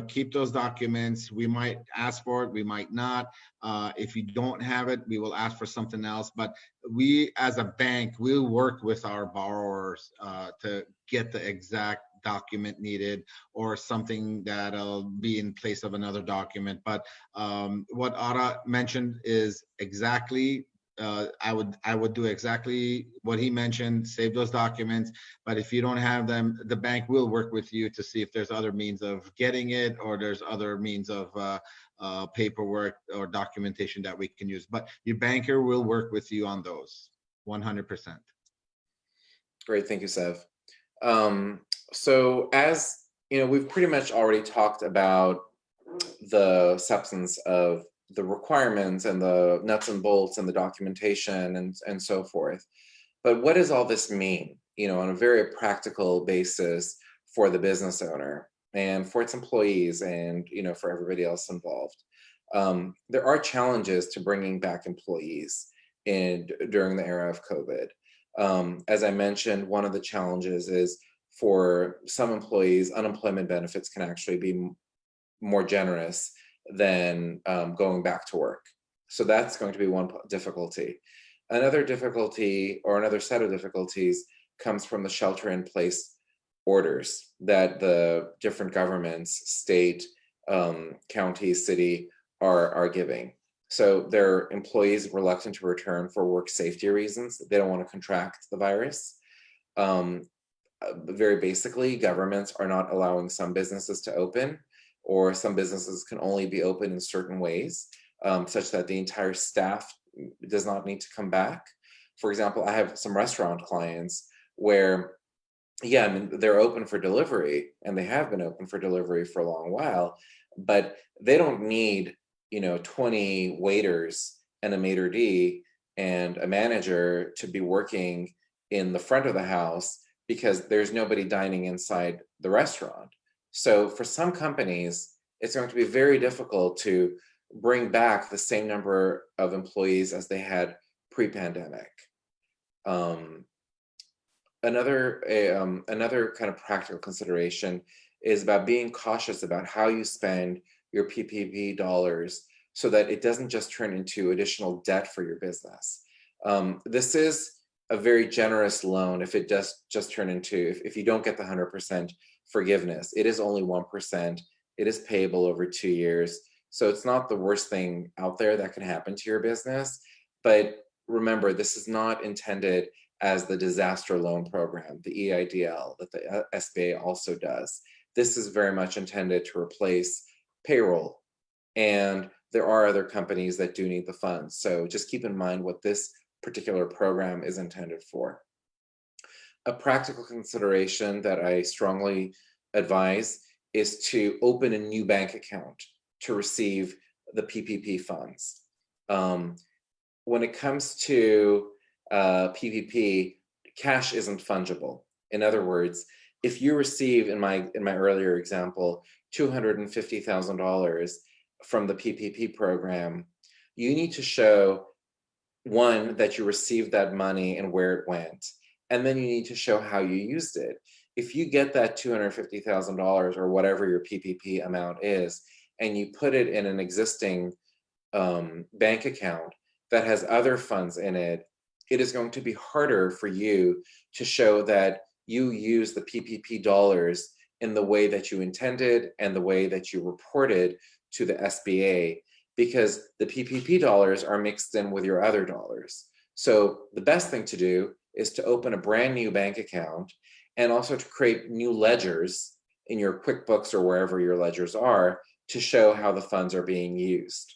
Keep those documents. We might ask for it, we might not. If you don't have it, we will ask for something else. But we, as a bank, will work with our borrowers to get the exact document needed, or something that'll be in place of another document. But what Ara mentioned is exactly, I would do exactly what he mentioned, save those documents. But if you don't have them, the bank will work with you to see if there's other means of getting it, or there's other means of paperwork or documentation that we can use. But your banker will work with you on those 100%. Great, thank you, Sev. So as we've pretty much already talked about the substance of the requirements and the nuts and bolts and the documentation and so forth. But what does all this mean, on a very practical basis for the business owner and for its employees and, for everybody else involved? There are challenges to bringing back employees during the era of COVID. As I mentioned, one of the challenges is for some employees, unemployment benefits can actually be more generous than going back to work. So that's going to be one difficulty. Another difficulty, or another set of difficulties, comes from the shelter-in-place orders that the different governments, state, county, city, are giving. So there are employees reluctant to return for work safety reasons. They don't want to contract the virus. Very basically, governments are not allowing some businesses to open, or some businesses can only be open in certain ways, such that the entire staff does not need to come back. For example, I have some restaurant clients where, they're open for delivery, and they have been open for delivery for a long while, but they don't need 20 waiters and a maitre d' and a manager to be working in the front of the house, because there's nobody dining inside the restaurant. So for some companies, it's going to be very difficult to bring back the same number of employees as they had pre-pandemic. Another kind of practical consideration is about being cautious about how you spend your PPP dollars, so that it doesn't just turn into additional debt for your business. This is a very generous loan if it does just turn into, if you don't get the 100% forgiveness, it is only 1%. It is payable over 2 years. So it's not the worst thing out there that can happen to your business. But remember, this is not intended as the disaster loan program, the EIDL, that the SBA also does. This is very much intended to replace payroll. And there are other companies that do need the funds. So just keep in mind what this particular program is intended for. A practical consideration that I strongly advise is to open a new bank account to receive the PPP funds. When it comes to PPP, cash isn't fungible. In other words, if you receive, in my earlier example, $250,000 from the PPP program, you need to show, one, that you received that money and where it went, and then you need to show how you used it. If you get that $250,000 or whatever your PPP amount is, and you put it in an existing bank account that has other funds in it, it is going to be harder for you to show that you use the PPP dollars in the way that you intended and the way that you reported to the SBA, because the PPP dollars are mixed in with your other dollars. So the best thing to do is to open a brand new bank account and also to create new ledgers in your QuickBooks or wherever your ledgers are to show how the funds are being used.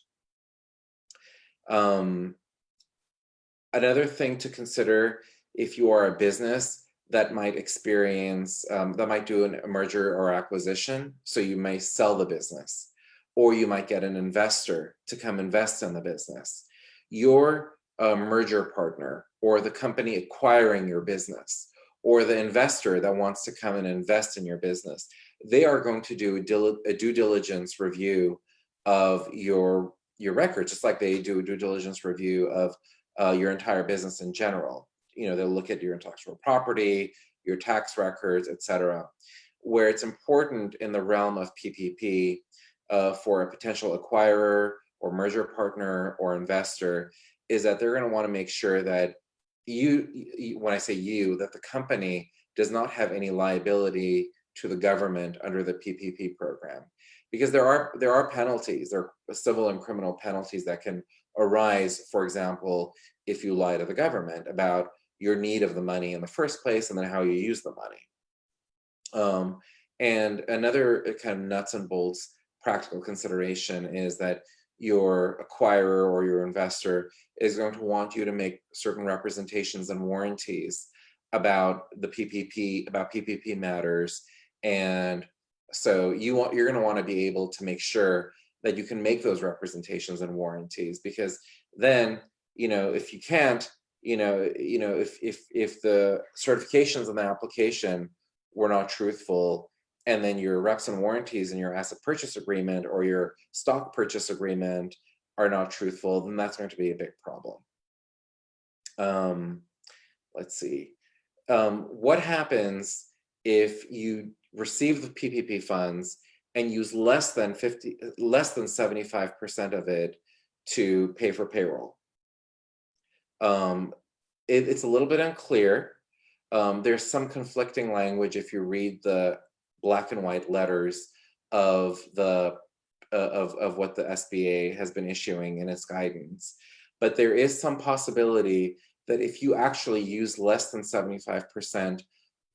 Another thing to consider, if you are a business that might experience, that might do a merger or acquisition, so you may sell the business, or you might get an investor to come invest in the business. Your merger partner, or the company acquiring your business, or the investor that wants to come and invest in your business, they are going to do a due diligence review of your record, just like they do a due diligence review of your entire business in general. You know, they'll look at your intellectual property, your tax records, etc. Where it's important in the realm of PPP for a potential acquirer or merger partner or investor is that they're going to want to make sure that when I say you, that the company does not have any liability to the government under the PPP program, because there are penalties, there are civil and criminal penalties that can arise. For example, if you lie to the government about your need of the money in the first place and then how you use the money. And another kind of nuts and bolts practical consideration is that your acquirer or your investor is going to want you to make certain representations and warranties about the PPP, about PPP matters. And so you're going to want to be able to make sure that you can make those representations and warranties, because then, you know, if you can't, if the certifications in the application were not truthful, and then your reps and warranties in your asset purchase agreement or your stock purchase agreement are not truthful, then that's going to be a big problem. Let's see. What happens if you receive the PPP funds and use less than 75% of it to pay for payroll? It's a little bit unclear. There's some conflicting language if you read the black and white letters of what the SBA has been issuing in its guidance. But there is some possibility that if you actually use less than 75%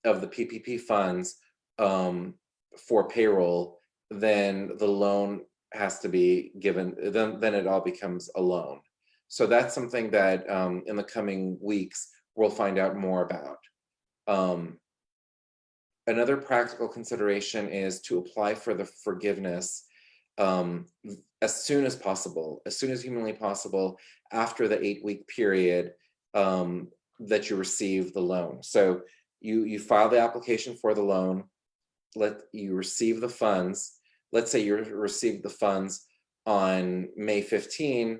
of the PPP funds for payroll, then the loan has to be given, then it all becomes a loan. So that's something that in the coming weeks, we'll find out more about. Another practical consideration is to apply for the forgiveness as soon as possible, as soon as humanly possible, after the 8-week period that you receive the loan. So you file the application for the loan, you receive the funds. Let's say you received the funds on May 15,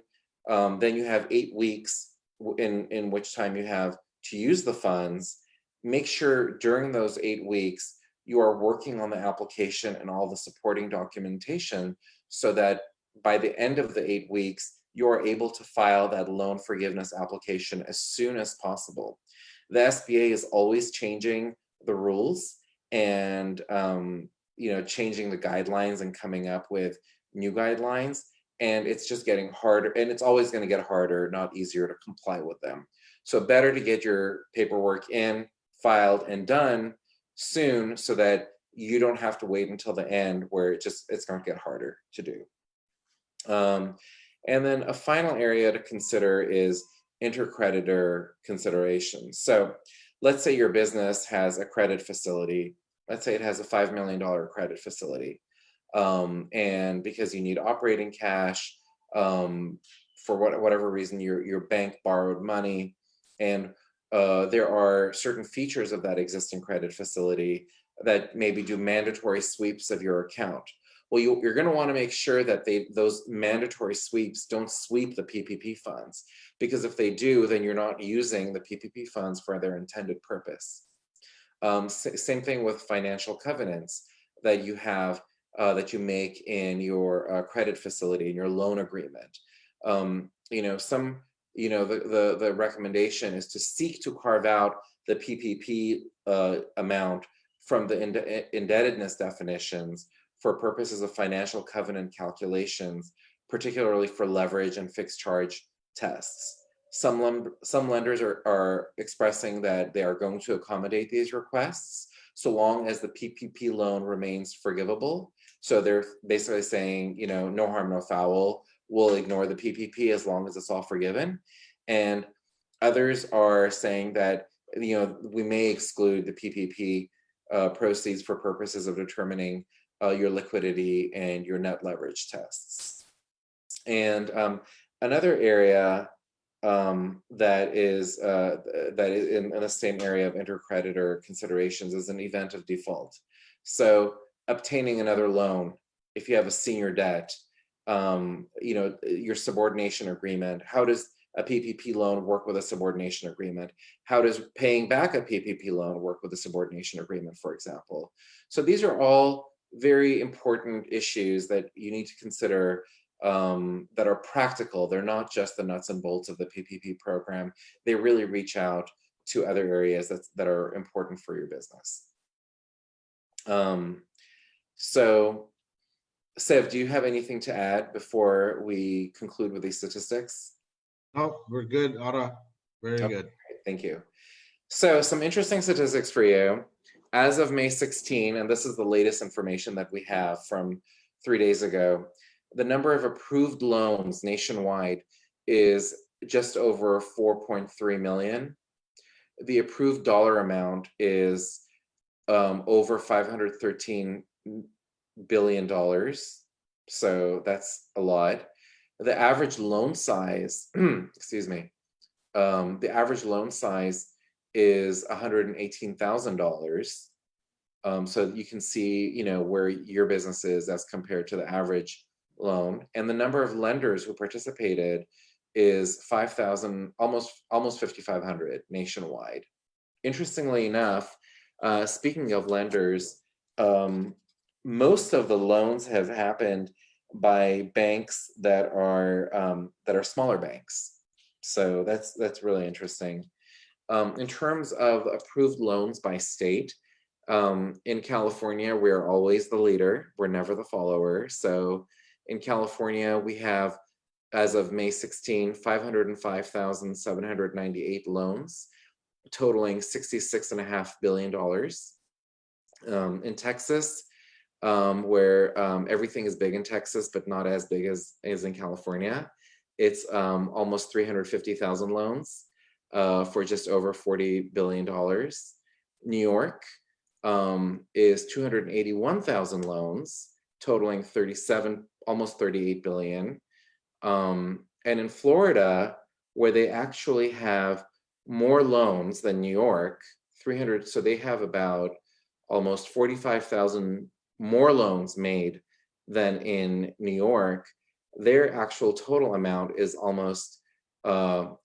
then you have 8 weeks in which time you have to use the funds. Make sure during those 8 weeks, you are working on the application and all the supporting documentation so that by the end of the 8 weeks, you are able to file that loan forgiveness application as soon as possible. The SBA is always changing the rules and changing the guidelines and coming up with new guidelines. And it's just getting harder, and it's always going to get harder, not easier, to comply with them. So better to get your paperwork in, filed, and done soon so that you don't have to wait until the end where it's going to get harder to do. And then a final area to consider is intercreditor considerations. So let's say your business has a credit facility. Let's say it has a $5 million credit facility. And because you need operating cash, for whatever reason, your bank borrowed money, and there are certain features of that existing credit facility that maybe do mandatory sweeps of your account. Well, you're going to want to make sure that those mandatory sweeps don't sweep the PPP funds, because if they do, then you're not using the PPP funds for their intended purpose. Same thing with financial covenants that you have, that you make in your credit facility, in your loan agreement. The recommendation is to seek to carve out the PPP amount from the indebtedness definitions for purposes of financial covenant calculations, particularly for leverage and fixed charge tests. Some lenders are expressing that they are going to accommodate these requests so long as the PPP loan remains forgivable. So they're basically saying, no harm, no foul. We'll ignore the PPP as long as it's all forgiven. And others are saying that, we may exclude the PPP proceeds for purposes of determining your liquidity and your net leverage tests. And another area that is in the same area of intercreditor considerations is an event of default. So obtaining another loan, if you have a senior debt, your subordination agreement, how does a PPP loan work with a subordination agreement? How does paying back a PPP loan work with a subordination agreement, for example? So these are all very important issues that you need to consider, that are practical. They're not just the nuts and bolts of the PPP program. They really reach out to other areas that are important for your business. So, Sev, do you have anything to add before we conclude with these statistics? Oh, we're good, Ara. Very Okay, good. thank you. So some interesting statistics for you. As of May 16, and this is the latest information that we have from 3 days ago, the number of approved loans nationwide is just over 4.3 million. The approved dollar amount is over $513 billion. So that's a lot. The average loan size, excuse me, the average loan size is $118,000. So you can see, where your business is as compared to the average loan. And the number of lenders who participated is 5,000, almost 5,500 nationwide. Interestingly enough, speaking of lenders, most of the loans have happened by banks that are smaller banks. So that's really interesting. In terms of approved loans by state, in California, we're always the leader. We're never the follower. So in California, we have, as of May 16, 505,798 loans, totaling $66.5 billion. In Texas, where everything is big in Texas, but not as big as in California, it's almost 350,000 loans for just over $40 billion. New York is 281,000 loans, totaling almost 38 billion. And in Florida, where they actually have more loans than New York, 300, so they have about almost 45,000 more loans made than in New York. Their actual total amount is almost $7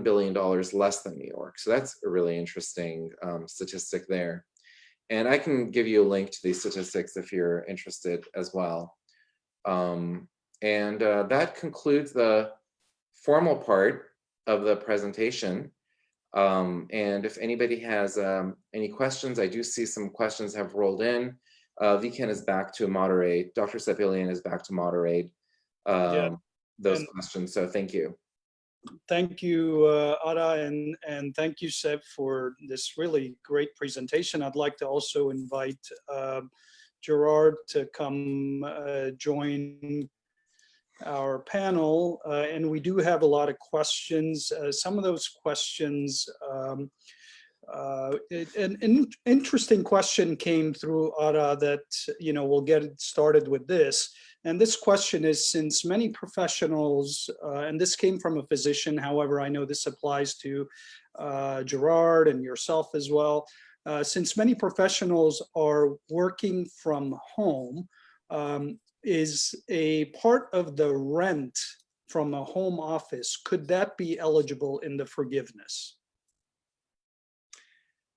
billion less than New York. So that's a really interesting statistic there. And I can give you a link to these statistics if you're interested as well. That concludes the formal part of the presentation. And if anybody has any questions, I do see some questions have rolled in. Viken is back to moderate. Dr. Sepelian is back to moderate those questions. So thank you. Thank you, Ara, and thank you, Seb, for this really great presentation. I'd like to also invite Gerard to come join our panel. And we do have a lot of questions. Some of those questions, an interesting question came through, Ara, that, we'll get it started with this. And this question is, since many professionals, and this came from a physician, however, I know this applies to Gerard and yourself as well. Since many professionals are working from home, is a part of the rent from a home office, could that be eligible in the forgiveness?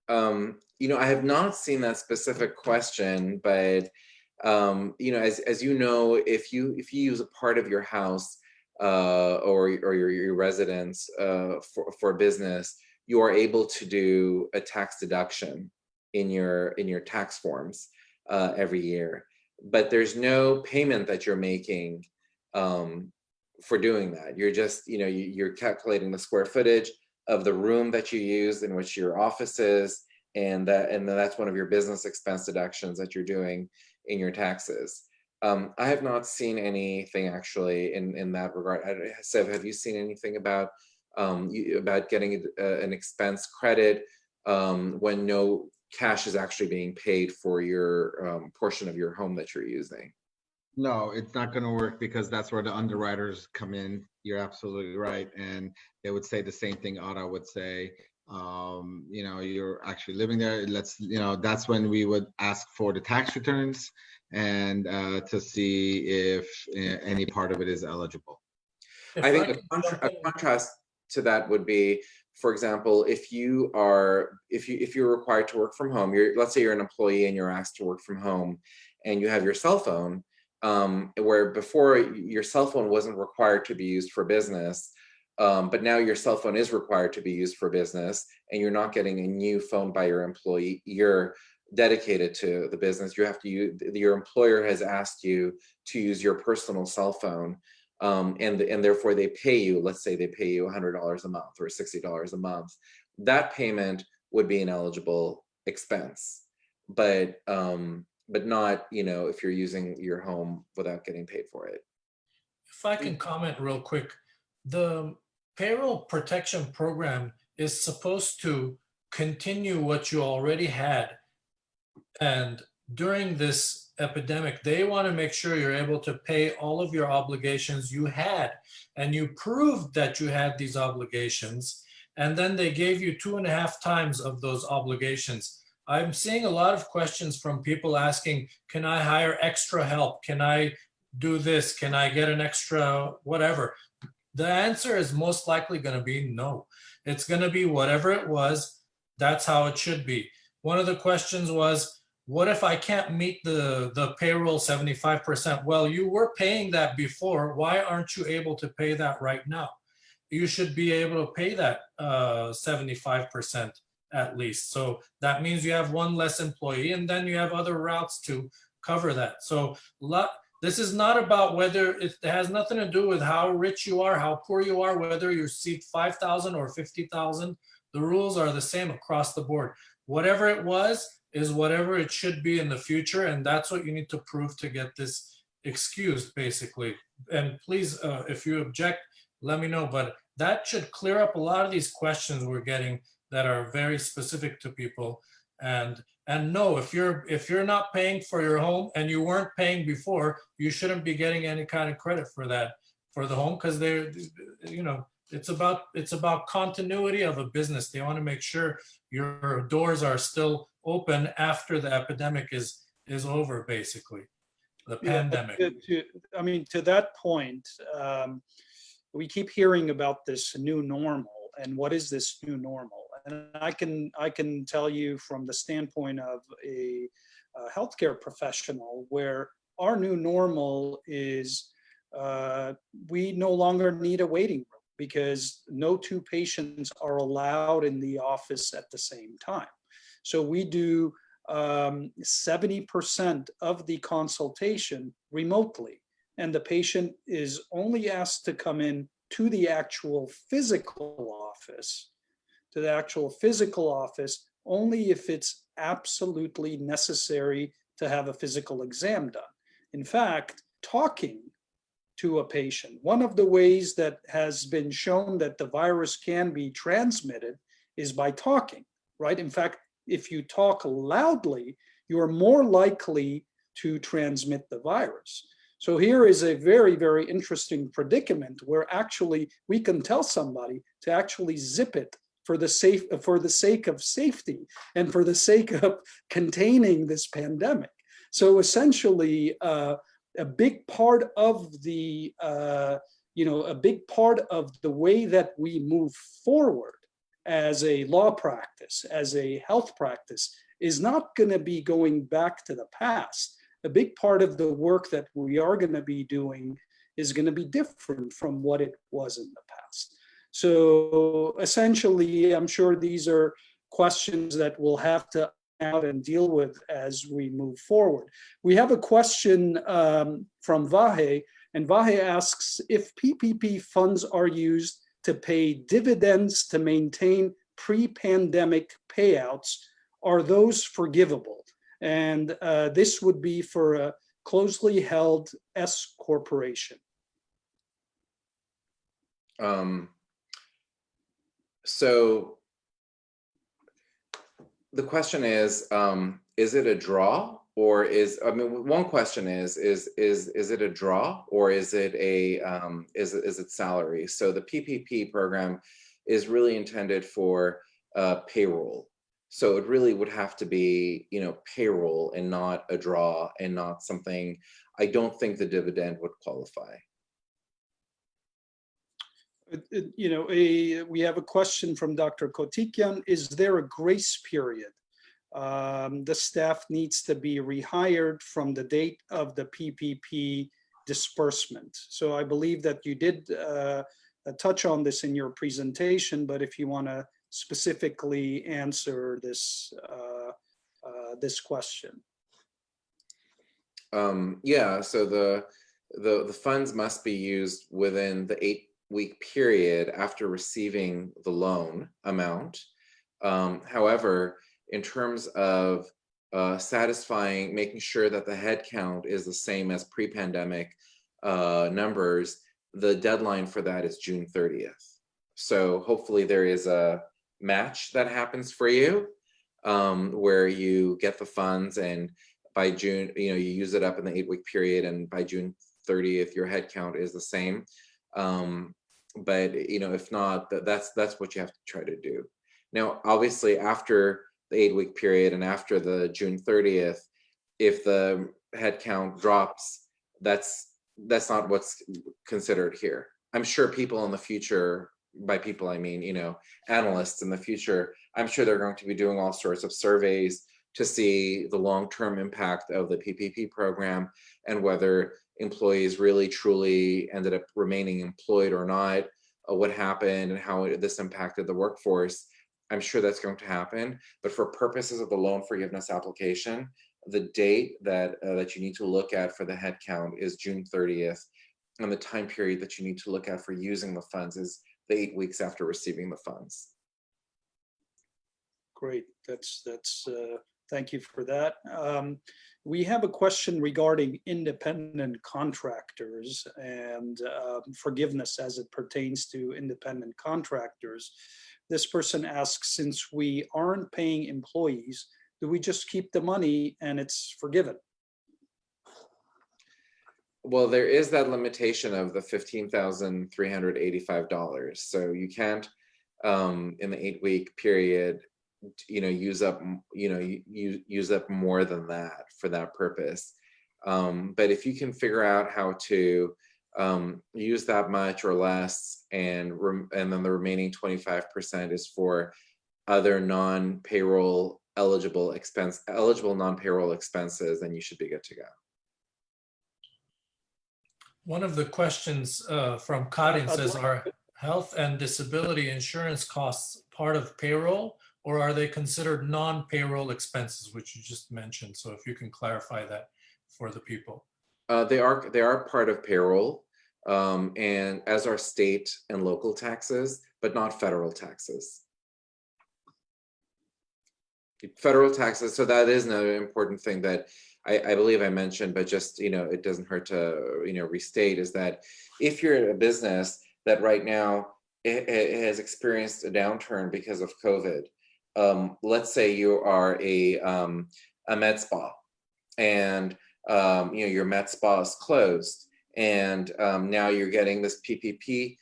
I have not seen that specific question, but as you know, if you use a part of your house or your residence for business, you are able to do a tax deduction in your tax forms every year. But there's no payment that you're making for doing that. You're just, you're calculating the square footage of the room that you use in which your office is, and that's one of your business expense deductions that you're doing in your taxes. I have not seen anything actually in that regard. Sev, have you seen anything about getting an expense credit when no cash is actually being paid for your portion of your home that you're using? No, it's not going to work because that's where the underwriters come in. You're absolutely right. And they would say the same thing Ara would say. You're actually living there. That's when we would ask for the tax returns and to see if any part of it is eligible. I think a contrast to that would be, for example, if you're required to work from home, let's say you're an employee and you're asked to work from home, and you have your cell phone, where before your cell phone wasn't required to be used for business, but now your cell phone is required to be used for business, and you're not getting a new phone by your employee. You're dedicated to the business. You have to use, your employer has asked you to use your personal cell phone. And therefore they pay you, let's say they pay you $100 a month or $60 a month. That payment would be an eligible expense, but not, if you're using your home without getting paid for it. If I can comment real quick, the payroll protection program is supposed to continue what you already had. And during this epidemic, they want to make sure you're able to pay all of your obligations you had, and you proved that you had these obligations, and then they gave you 2.5 times of those obligations. I'm seeing a lot of questions from people asking, can I hire extra help? Can I do this? Can I get an extra whatever? The answer is most likely going to be no. It's going to be whatever it was. That's how it should be. One of the questions was, what if I can't meet the payroll 75%? Well, you were paying that before. Why aren't you able to pay that right now? You should be able to pay that 75% at least. So that means you have one less employee, and then you have other routes to cover that. So this is not about whether it has nothing to do with how rich you are, how poor you are, whether you seek 5,000 or 50,000. The rules are the same across the board. Whatever it was is whatever it should be in the future, and that's what you need to prove to get this excused, basically. And please, if you object, let me know. But that should clear up a lot of these questions we're getting that are very specific to people. And no, if you're not paying for your home and you weren't paying before, you shouldn't be getting any kind of credit for that, for the home, because they're, it's about continuity of a business. They want to make sure your doors are still open after the epidemic is over, basically, the pandemic. To that point, we keep hearing about this new normal, and what is this new normal? And I can tell you from the standpoint of a healthcare professional, where our new normal is we no longer need a waiting room, because no two patients are allowed in the office at the same time. So we do 70% of the consultation remotely, and the patient is only asked to come in to the actual physical office, only if it's absolutely necessary to have a physical exam done. In fact, talking to a patient, one of the ways that has been shown that the virus can be transmitted is by talking, right? In fact, if you talk loudly, you are more likely to transmit the virus. So here is a very, very interesting predicament where actually we can tell somebody to actually zip it for the sake of safety and for the sake of containing this pandemic. So essentially, a big part of the way that we move forward as a law practice, as a health practice, is not going to be going back to the past. A big part of the work that we are going to be doing is going to be different from what it was in the past. So essentially, I'm sure these are questions that we'll have to out and deal with as we move forward. We have a question from Vahe, and Vahe asks, if PPP funds are used to pay dividends to maintain pre-pandemic payouts, are those forgivable? And this would be for a closely held S corporation. So the question is it a draw, or one question is it a draw, or is it is it salary? So the PPP program is really intended for payroll. So it really would have to be, payroll and not a draw, and not something. I don't think the dividend would qualify. We have a question from Dr. Kotikian. Is there a grace period? The staff needs to be rehired from the date of the PPP disbursement. So I believe that you did touch on this in your presentation, but if you want to specifically answer this this question. Yeah, so the funds must be used within the 8-week period after receiving the loan amount. However, in terms of making sure that the head count is the same as pre-pandemic numbers, the deadline for that is June 30th. So hopefully there is a match that happens for you, where you get the funds, and by June, you use it up in the 8-week period, and by June 30th, your head count is the same. But if not, that's what you have to try to do. Now, obviously, after the 8-week period and after the June 30th, if the head count drops, that's not what's considered here. I'm sure people in the future, by people I mean, analysts in the future, I'm sure they're going to be doing all sorts of surveys to see the long-term impact of the PPP program and whether employees really truly ended up remaining employed or not, what happened and how this impacted the workforce. I'm sure that's going to happen, but for purposes of the loan forgiveness application, the date that you need to look at for the head count is June 30th, and the time period that you need to look at for using the funds is the 8 weeks after receiving the funds. Great, that's thank you for that. We have a question regarding independent contractors and forgiveness as it pertains to independent contractors. This person asks, since we aren't paying employees, do we just keep the money and it's forgiven? Well, there is that limitation of the $15,385. So you can't, in the 8-week period, use up more than that for that purpose. But if you can figure out how to use that much or less, and then the remaining 25% is for other non-payroll eligible non-payroll expenses, then you should be good to go. One of the questions from Karin says, are health and disability insurance costs part of payroll, or are they considered non-payroll expenses, which you just mentioned? So if you can clarify that for the people. They are part of payroll. and as are state and local taxes, but not federal taxes. Federal taxes, so that is another important thing that I believe I mentioned, but just, it doesn't hurt to, restate, is that if you're a business that right now it has experienced a downturn because of COVID, let's say you are a med spa, and your med spa is closed, and now you're getting this PPP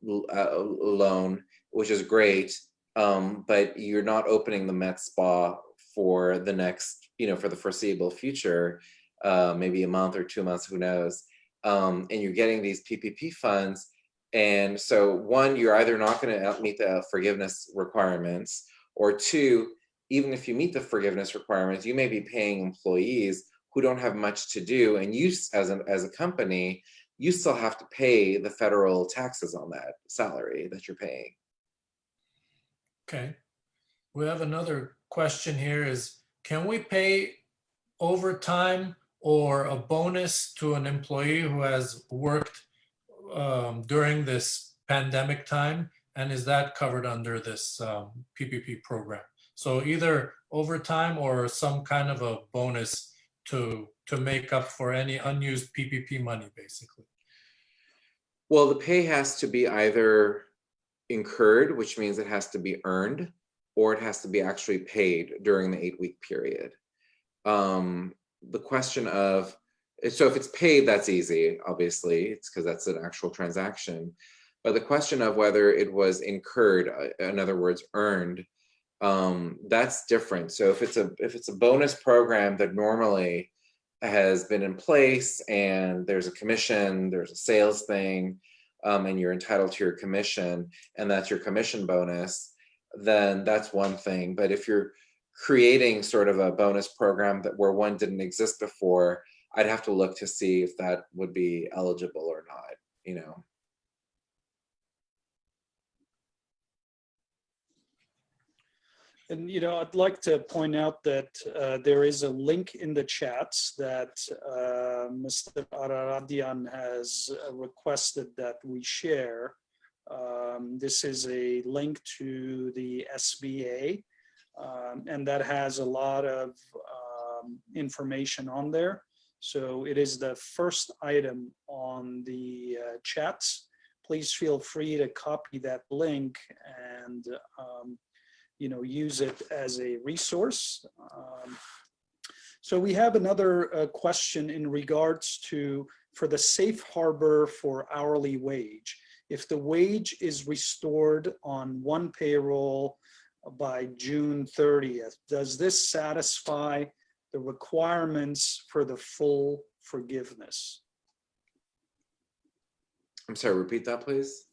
loan, which is great, but you're not opening the med spa for the next, for the foreseeable future, maybe a month or 2 months, who knows, and you're getting these PPP funds. And so one, you're either not going to meet the forgiveness requirements, or two, even if you meet the forgiveness requirements, you may be paying employees who don't have much to do, and you as a company, you still have to pay the federal taxes on that salary that you're paying. Okay. We have another question here is, can we pay overtime or a bonus to an employee who has worked during this pandemic time? And is that covered under this PPP program? So either overtime or some kind of a bonus to make up for any unused PPP money, basically. Well, the pay has to be either incurred, which means it has to be earned, or it has to be actually paid during the 8-week period. The question of, so if it's paid, that's easy, obviously, it's because that's an actual transaction. But the question of whether it was incurred, in other words, earned, that's different. So if it's a bonus program that normally has been in place, and there's a commission, there's a sales thing, and you're entitled to your commission, and that's your commission bonus, then that's one thing. But if you're creating sort of a bonus program where one didn't exist before, I'd have to look to see if that would be eligible or not, And, I'd like to point out that there is a link in the chats that Mr. Araradian has requested that we share. This is a link to the SBA, and that has a lot of information on there. So it is the first item on the chats. Please feel free to copy that link and use it as a resource. So we have another question in regards to, for the safe harbor for hourly wage. If the wage is restored on one payroll by June 30th, does this satisfy the requirements for the full forgiveness? I'm sorry, repeat that, please.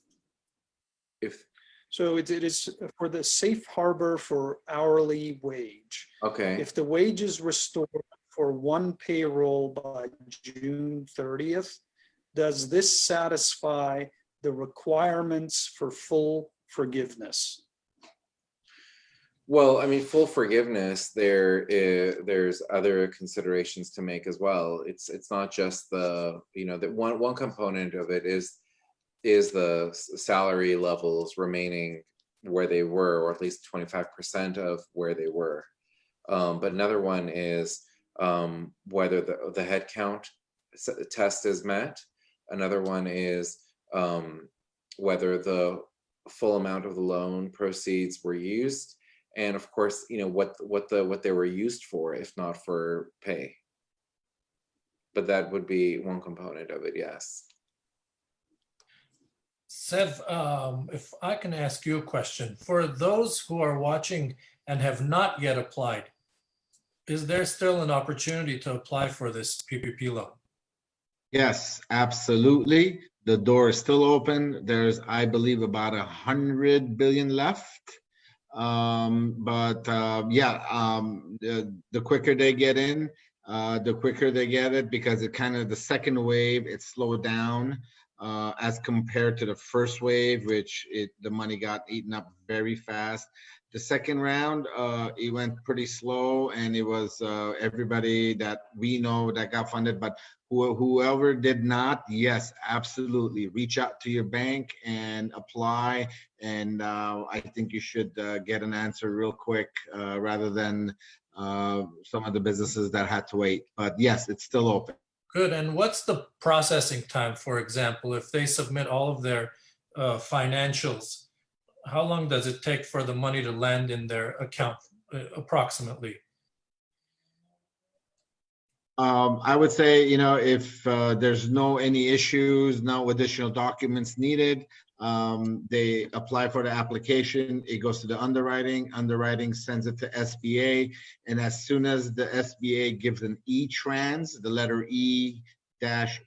So it is for the safe harbor for hourly wage. Okay. If the wage is restored for one payroll by June 30th, does this satisfy the requirements for full forgiveness? Well, I mean, full forgiveness, there's other considerations to make as well. It's not just the one component of it is the salary levels remaining where they were, or at least 25% of where they were. But another one is whether the head count test is met. Another one is whether the full amount of the loan proceeds were used, and of course, what they were used for, if not for pay. But that would be one component of it, yes. Sev, if I can ask you a question. For those who are watching and have not yet applied, is there still an opportunity to apply for this PPP loan? Yes, absolutely. The door is still open. There's, I believe, about 100 billion left. The quicker they get in, the quicker they get it, because it kind of, the second wave, it slowed down as compared to the first wave, which the money got eaten up very fast. The second round, it went pretty slow, and it was everybody that we know that got funded. But whoever did not, yes, absolutely, reach out to your bank and apply. And I think you should get an answer real quick rather than some of the businesses that had to wait. But yes, it's still open. Good. And what's the processing time, for example, if they submit all of their financials? How long does it take for the money to land in their account, approximately? I would say, if there's any issues, no additional documents needed, they apply for the application, it goes to the underwriting sends it to SBA, and as soon as the SBA gives an E-trans, the letter E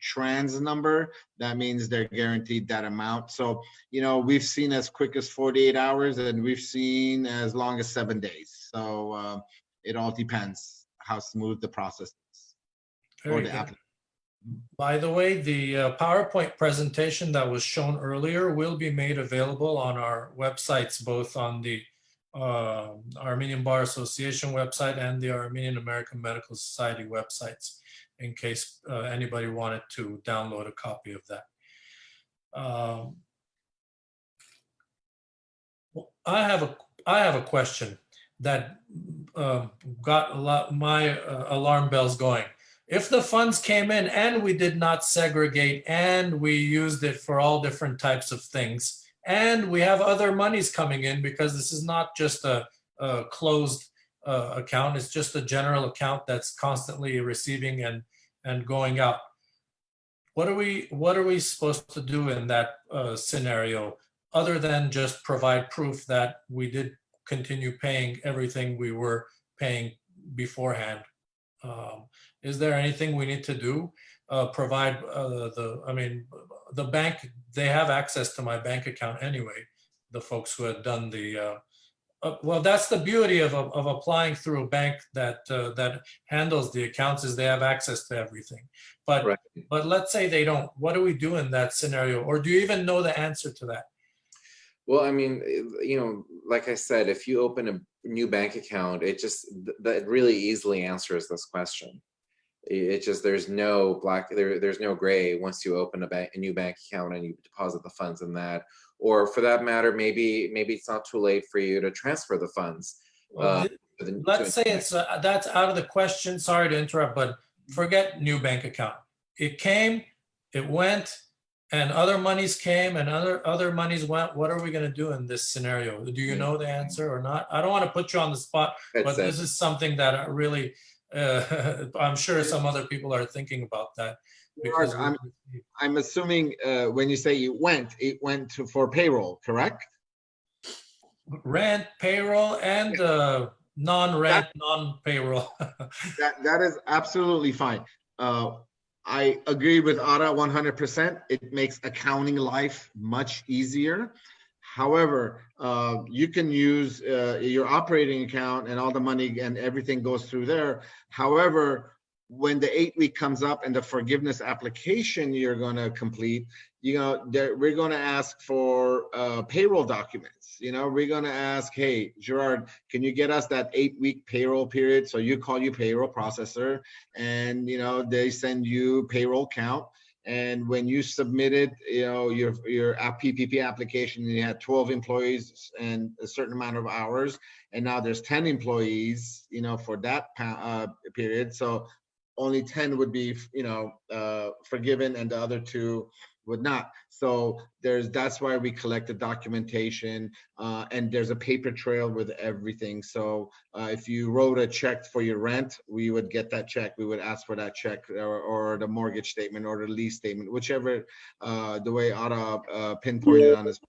trans number, that means they're guaranteed that amount. So, we've seen as quick as 48 hours, and we've seen as long as 7 days. So it all depends how smooth the process is. Very good. By the way, the PowerPoint presentation that was shown earlier will be made available on our websites, both on the Armenian Bar Association website and the Armenian American Medical Society websites, in case anybody wanted to download a copy of that. I have a question that got my alarm bells going. If the funds came in and we did not segregate and we used it for all different types of things, and we have other monies coming in, because this is not just a closed account, it's just a general account that's constantly receiving and going out. What are we supposed to do in that scenario, other than just provide proof that we did continue paying everything we were paying beforehand? Is there anything we need to do? Provide the bank, they have access to my bank account anyway, the folks who had done the, well, that's the beauty of applying through a bank that handles the accounts, is they have access to everything. But, right. But let's say they don't. What do we do in that scenario? Or do you even know the answer to that? Well, I mean, like I said, if you open a new bank account, that really easily answers this question. It just, there's no there's no gray once you open a new bank account and you deposit the funds in that. Or for that matter, maybe it's not too late for you to transfer the funds. Well, let's say it's that's out of the question. Sorry to interrupt, but forget new bank account. It came, it went, and other monies came and other monies went. What are we going to do in this scenario? Do you know the answer or not? I don't want to put you on the spot, but this is something that I really, I'm sure some other people are thinking about that. Because I'm assuming when you say it went for payroll, correct? Rent, payroll, and non-rent, non-payroll. that is absolutely fine. I agree with Ara 100%. It makes accounting life much easier. However, you can use your operating account and all the money and everything goes through there. However, when the 8-week comes up and the forgiveness application you're going to complete, we're going to ask for payroll documents. We're going to ask, hey, Gerard, can you get us that 8-week payroll period? So you call your payroll processor and, they send you payroll count. And when you submitted, your PPP application, and you had 12 employees and a certain amount of hours, and now there's 10 employees, for that period. So only 10 would be, forgiven, and the other 2 would not. So that's why we collect the documentation, and there's a paper trail with everything. So if you wrote a check for your rent, we would get that check. We would ask for that check or the mortgage statement or the lease statement, whichever the way Ara pinpointed on this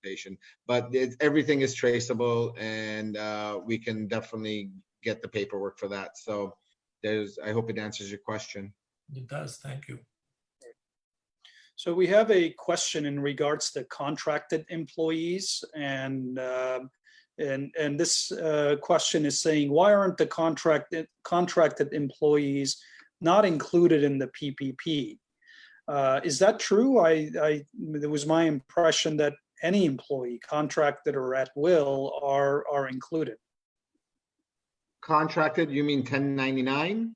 presentation. But everything is traceable, and we can definitely get the paperwork for that. So I hope it answers your question. It does. Thank you. So we have a question in regards to contracted employees, and this question is saying, why aren't the contracted employees not included in the PPP? Is that true? It was my impression that any employee, contracted or at will, are included. Contracted, you mean 1099?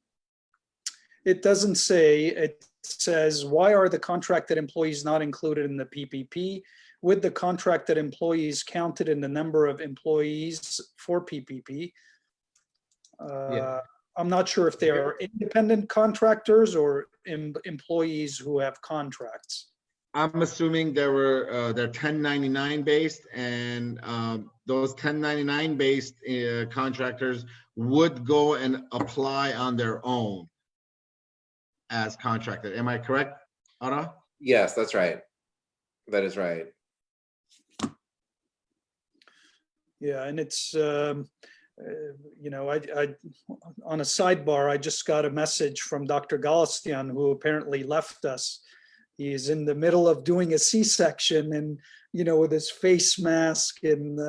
It doesn't say, it says, why are the contracted employees not included in the PPP? With the contracted employees counted in the number of employees for PPP. Yeah. I'm not sure if they are independent contractors or employees who have contracts. I'm assuming they're 1099 based, and those 1099 based contractors would go and apply on their own as contracted. Am I correct, Ara? Yes, that's right. That is right. Yeah, and it's, you know, on a sidebar, I just got a message from Dr. Galastian, who apparently left us. He's in the middle of doing a C-section and, you know, with his face mask, and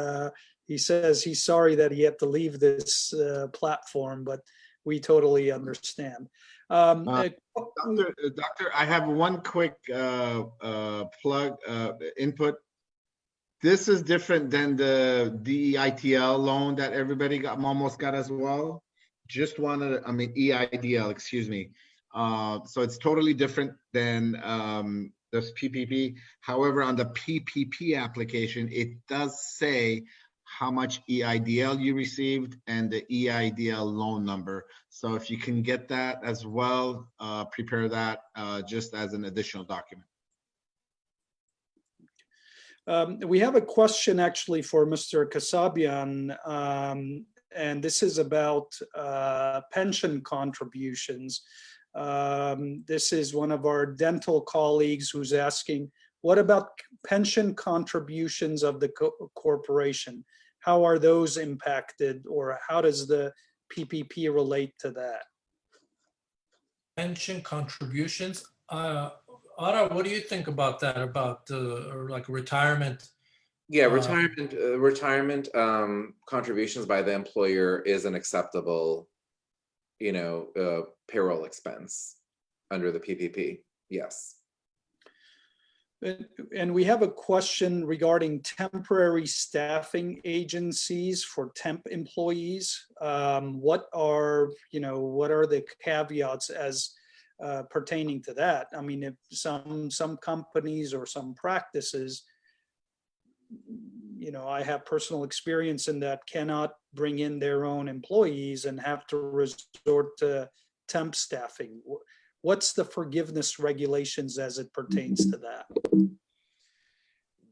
he says he's sorry that he had to leave this platform, but we totally understand. Doctor, I have one quick plug input. This is different than the DEITL loan that everybody almost got as well. Just wanted, I mean, EIDL, excuse me. So it's totally different than this PPP. However, on the PPP application, it does say how much EIDL you received and the EIDL loan number. So if you can get that as well, prepare that just as an additional document. We have a question actually for Mr. Kasabian, and this is about pension contributions. This is one of our dental colleagues who's asking, what about pension contributions of the corporation? How are those impacted, or how does the PPP relate to that? Pension contributions. Ara, what do you think about that? About like retirement? Yeah, retirement contributions by the employer is an acceptable, you know, payroll expense under the PPP. Yes. And we have a question regarding temporary staffing agencies for temp employees. What are the caveats as pertaining to that? I mean, if some companies or some practices, you know, I have personal experience in that, cannot bring in their own employees and have to resort to temp staffing. What's the forgiveness regulations as it pertains to that?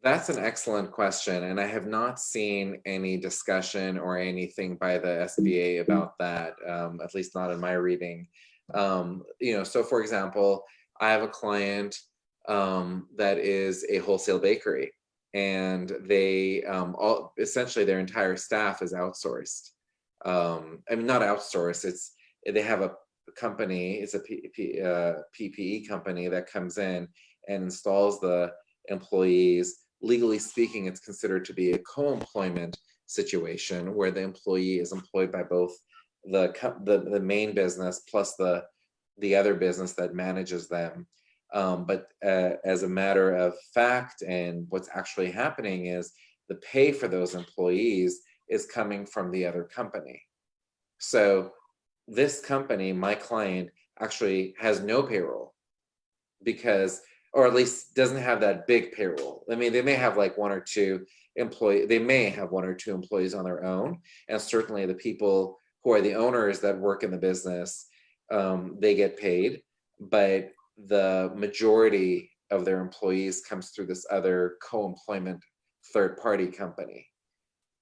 That's an excellent question, and I have not seen any discussion or anything by the SBA about that, at least not in my reading. You know, so for example, I have a client that is a wholesale bakery, and they essentially their entire staff is outsourced. I mean, not outsourced. They have a company. It's a PPE company that comes in and installs the employees. Legally speaking, it's considered to be a co-employment situation where the employee is employed by both the main business plus the other business that manages them. But as a matter of fact, and what's actually happening is the pay for those employees is coming from the other company. So this company, my client, actually has no payroll because, or at least doesn't have that big payroll. I mean, they may have like one or two employees on their own. And certainly the people who are the owners that work in the business, they get paid, but the majority of their employees comes through this other co-employment third-party company,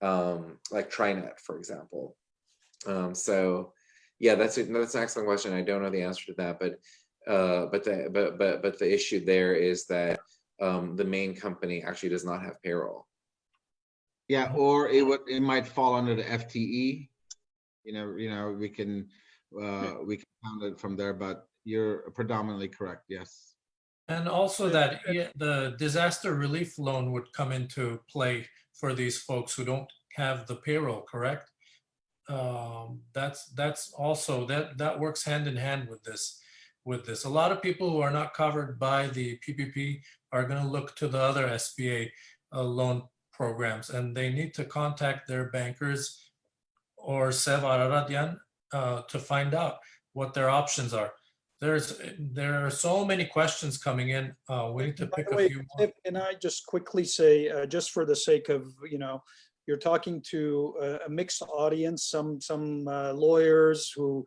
like TriNet, for example. So yeah, that's an excellent question. I don't know the answer to that, but the issue there is that the main company actually does not have payroll. Yeah, or it might fall under the FTE. You know, we can count it from there, but you're predominantly correct. Yes. And also that the disaster relief loan would come into play for these folks who don't have the payroll, correct? That's also that works hand in hand with this. A lot of people who are not covered by the PPP are going to look to the other SBA loan programs, and they need to contact their bankers or Sev Araradian to find out what their options are. There are so many questions coming in. We need to By pick the a way, few more. Can I just quickly say, just for the sake of, you're talking to a mixed audience, some lawyers who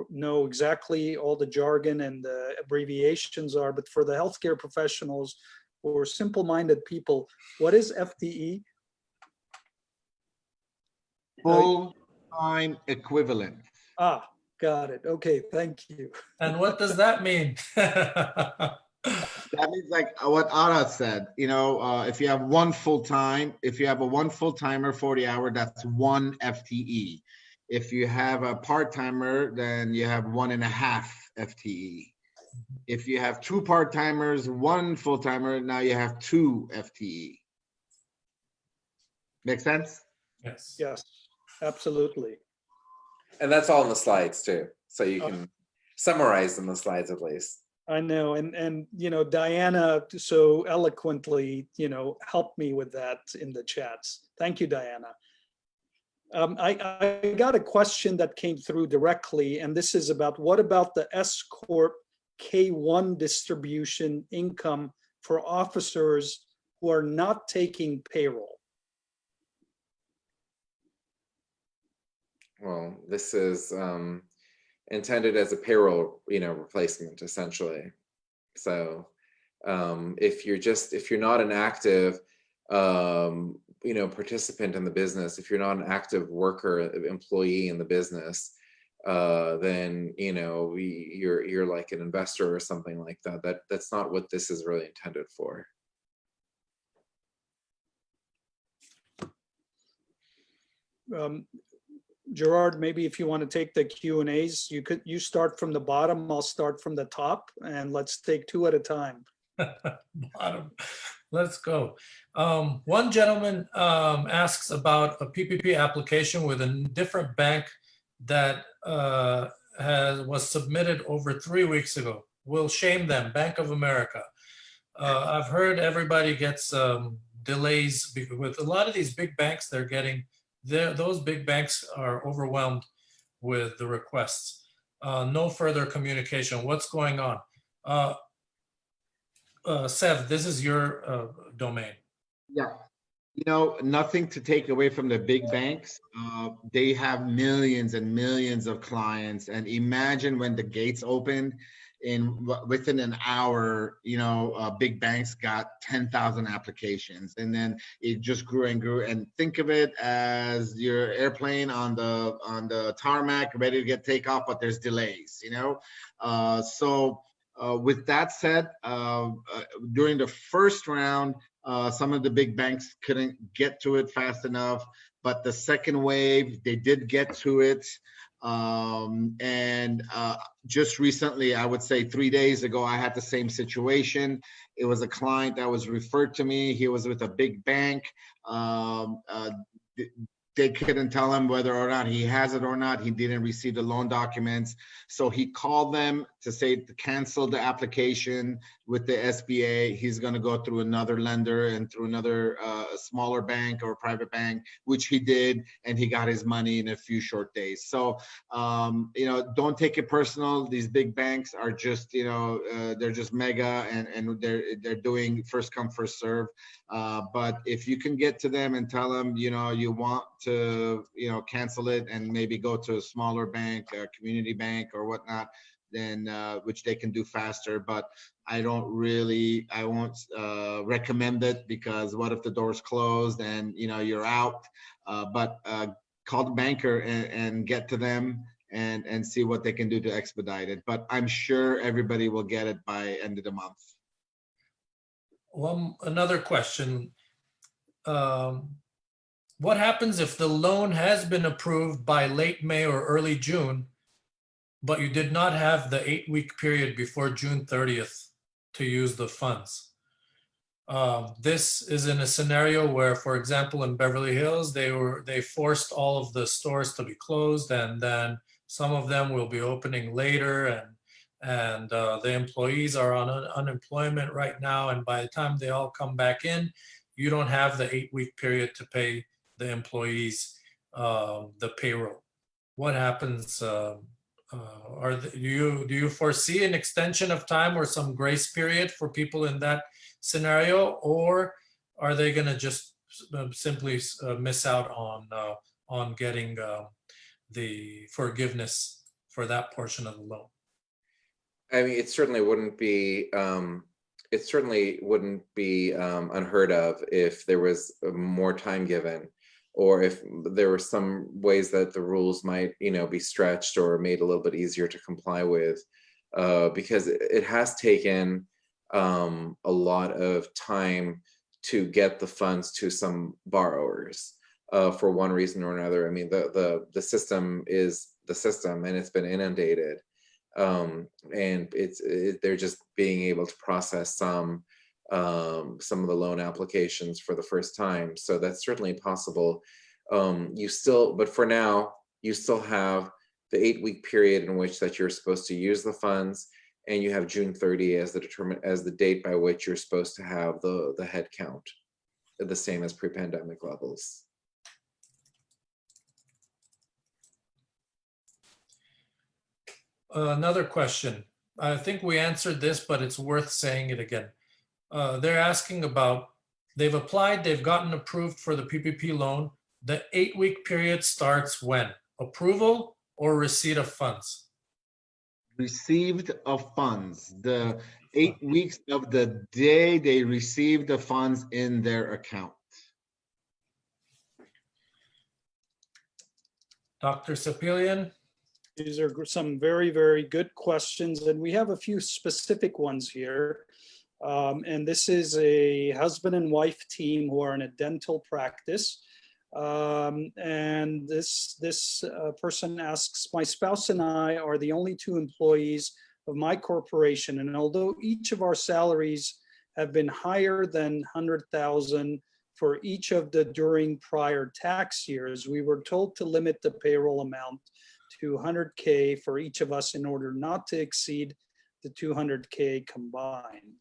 know exactly all the jargon and the abbreviations are, but for the healthcare professionals or simple-minded people, what is FTE? Full-time equivalent. Ah, got it. Okay, thank you. And what does that mean? That means like what Ara said, if you have one full-time, if you have a one full-timer 40-hour, that's one FTE. If you have a part-timer, then you have 1.5 FTE. If you have two part-timers, one full-timer, now you have 2 FTE. Make sense? Yes. Yes, absolutely. And that's all in the slides too. So you can summarize in the slides at least. I know, and Diana so eloquently, helped me with that in the chats. Thank you, Diana. I got a question that came through directly, and this is about what about the S Corp K1 distribution income for officers who are not taking payroll? Well, this is intended as a payroll, replacement essentially. So if you're not an active, participant in the business, if you're not an active worker, employee in the business, then you're like an investor or something like that. That's not what this is really intended for. Gerard, maybe if you want to take the Q&As, you start from the bottom, I'll start from the top, and let's take 2 at a time. Bottom. Let's go. One gentleman asks about a PPP application with a different bank that was submitted over 3 weeks ago. We'll shame them, Bank of America. I've heard everybody gets delays with a lot of these big banks. Those big banks are overwhelmed with the requests. No further communication. What's going on? Sev, this is your domain. Yeah. Nothing to take away from the big banks. They have millions and millions of clients. And imagine when the gates opened, within an hour, big banks got 10,000 applications, and then it just grew and grew. And think of it as your airplane on the tarmac, ready to get takeoff, but there's delays. With that said, during the first round, some of the big banks couldn't get to it fast enough, but the second wave, they did get to it. Just recently, I would say 3 days ago, I had the same situation. It was a client that was referred to me. He was with a big bank. They couldn't tell him whether or not he has it or not. He didn't receive the loan documents. So he called them to say to cancel the application with the SBA. He's going to go through another lender and through another smaller bank or private bank, which he did, and he got his money in a few short days. So, don't take it personal. These big banks are just, they're just mega, and they're doing first come, first serve. But if you can get to them and tell them, you want to, cancel it and maybe go to a smaller bank, a community bank or whatnot, then which they can do faster. But I won't recommend it, because what if the door's closed and you're out? But call the banker and get to them and see what they can do to expedite it. But I'm sure everybody will get it by end of the month. Another question. What happens if the loan has been approved by late May or early June, but you did not have the 8-week period before June 30th to use the funds? This is in a scenario where, for example, in Beverly Hills, they forced all of the stores to be closed, and then some of them will be opening later, and the employees are on unemployment right now, and by the time they all come back in, you don't have the 8-week period to pay the employees the payroll. What happens? Do you foresee an extension of time or some grace period for people in that scenario, or are they going to just simply miss out on getting the forgiveness for that portion of the loan? I mean, it certainly wouldn't be unheard of if there was more time given, or if there were some ways that the rules might, be stretched or made a little bit easier to comply with, because it has taken a lot of time to get the funds to some borrowers for one reason or another. I mean, the system is the system, and it's been inundated. And they're just being able to process some of the loan applications for the first time. So that's certainly possible. But for now, you still have the 8-week period in which that you're supposed to use the funds, and you have June 30 as the date by which you're supposed to have the head count the same as pre-pandemic levels. Another question. I think we answered this, but it's worth saying it again. They're asking about, they've applied, they've gotten approved for the PPP loan. The 8-week period starts when? Approval or receipt of funds? Received of funds, the 8 weeks of the day they received the funds in their account. Dr. Sapilian? These are some very, very good questions, and we have a few specific ones here. And this is a husband and wife team who are in a dental practice. And this person asks, my spouse and I are the only 2 employees of my corporation, and although each of our salaries have been higher than 100,000 for each of the during prior tax years, we were told to limit the payroll amount to 100K for each of us in order not to exceed the 200K combined.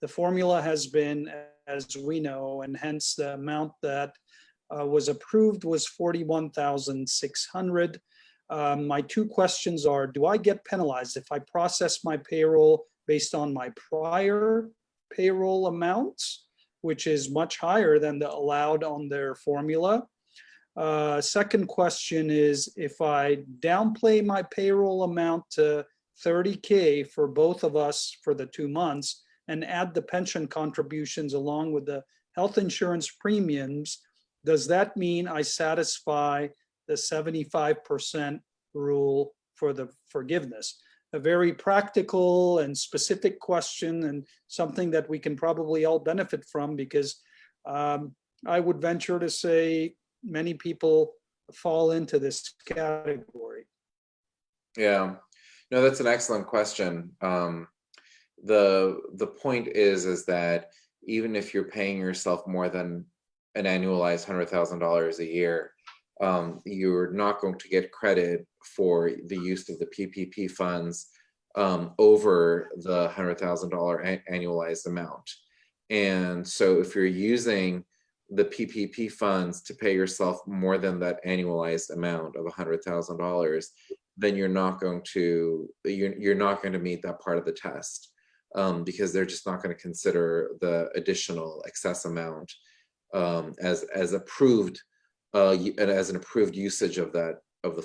The formula has been, as we know, and hence the amount that was approved was 41,600. My 2 questions are, do I get penalized if I process my payroll based on my prior payroll amounts, which is much higher than the allowed on their formula? Second question is, if I downplay my payroll amount to 30K for both of us for the 2 months and add the pension contributions along with the health insurance premiums, does that mean I satisfy the 75% rule for the forgiveness? A very practical and specific question, and something that we can probably all benefit from, because I would venture to say many people fall into this category. Yeah, no, that's an excellent question. The point is that even if you're paying yourself more than an annualized $100,000 a year, you're not going to get credit for the use of the PPP funds over the $100,000 annualized amount. And so if you're using the PPP funds to pay yourself more than that annualized amount of $100,000, then you're not going to meet that part of the test, because they're just not going to consider the additional excess amount as approved as an approved usage of the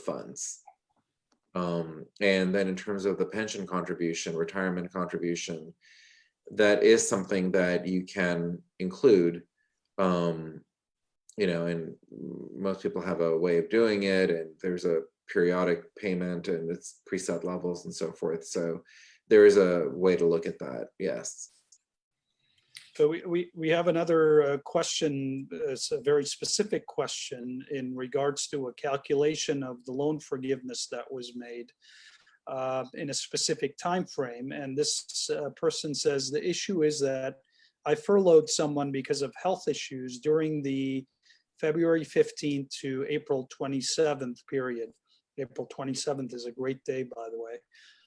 funds. And then in terms of the pension contribution, retirement contribution, that is something that you can include. And most people have a way of doing it, and there's a periodic payment and it's preset levels and so forth. So there is a way to look at that. Yes. So we have another question. It's a very specific question in regards to a calculation of the loan forgiveness that was made in a specific time frame. And this person says, the issue is that I furloughed someone because of health issues during the February 15th to April 27th period. April 27th is a great day, by the way.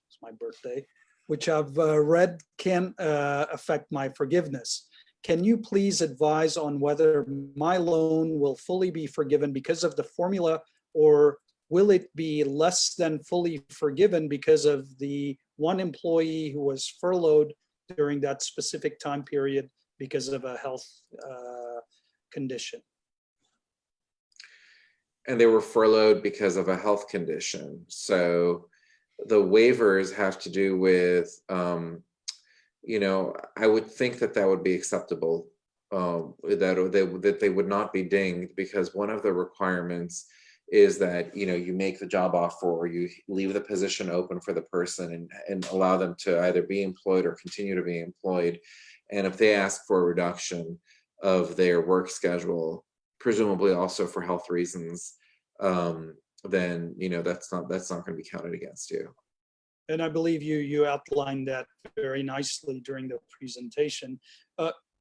It's my birthday, which I've read can affect my forgiveness. can you please advise on whether my loan will fully be forgiven because of the formula, or will it be less than fully forgiven because of the one employee who was furloughed during that specific time period because of a health condition? And they were furloughed because of a health condition. So the waivers have to do with, you know, I would think that that would be acceptable, that they would not be dinged, because one of the requirements is that, you know, you make the job offer or you leave the position open for the person and allow them to either be employed or continue to be employed. And if they ask for a reduction of their work schedule, presumably also for health reasons, then, you know, that's not going to be counted against you. And I believe you outlined that very nicely during the presentation.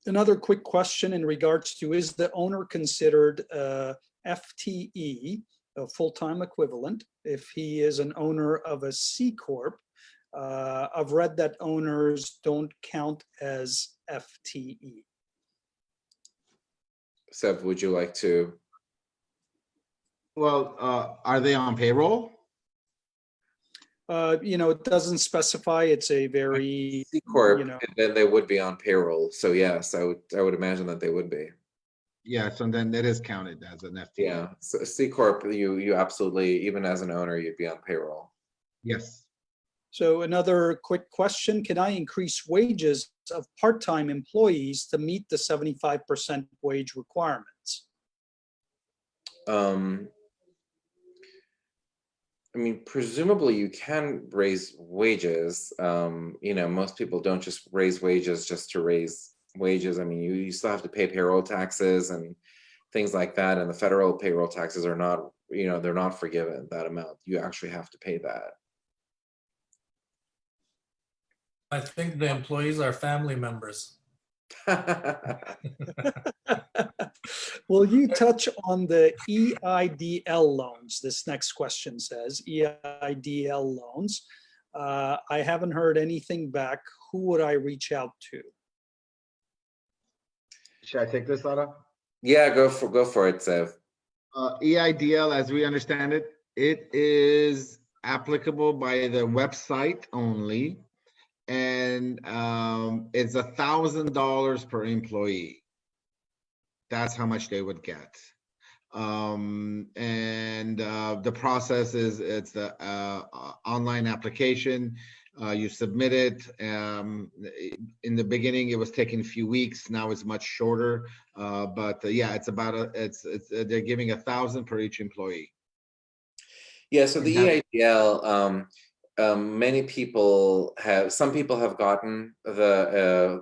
Another quick question in regards to, is the owner considered FTE, a full-time equivalent, if he is an owner of a C Corp? I've read that owners don't count as FTE. Seb, would you like to? Well, are they on payroll? You know, it doesn't specify. It's a very, C Corp, you know, then they would be on payroll. So yes, I would imagine that they would be. Yeah, so then that is counted as an FTE. Yeah, so C Corp, you absolutely, even as an owner, you'd be on payroll. Yes. So another quick question, can I increase wages of part-time employees to meet the 75% wage requirements? I mean, presumably you can raise wages. You know, most people don't just raise wages just to raise wages. I mean, you still have to pay payroll taxes and things like that. And the federal payroll taxes are not, you know, they're not forgiven that amount. You actually have to pay that. I think the employees are family members. Will you touch on the EIDL loans? This next question says EIDL loans. I haven't heard anything back. Who would I reach out to? Should I take this, Lara? Yeah, go for it, Sev. EIDL, as we understand it, it is applicable by the website only, and it's $1,000 per employee. That's how much they would get. And the process is, it's the online application. You submit it. In the beginning, it was taking a few weeks. Now it's much shorter. But yeah, it's about they're giving $1,000 per each employee. Yeah. So the EIDL, many people have. Some people have gotten the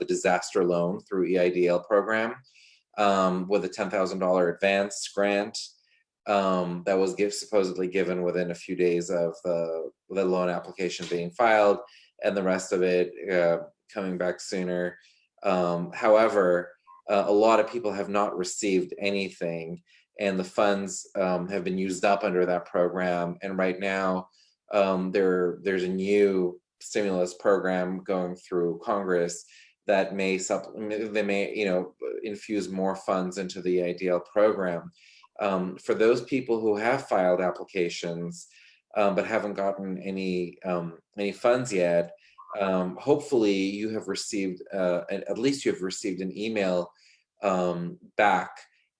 disaster loan through EIDL program with a $10,000 advance grant that was supposedly given within a few days of the loan application being filed, and the rest of it coming back sooner. However, a lot of people have not received anything, and the funds have been used up under that program. And right now, there's a new stimulus program going through Congress that may infuse more funds into the EIDL program. For those people who have filed applications but haven't gotten any funds yet, hopefully you have received at least you have received an email back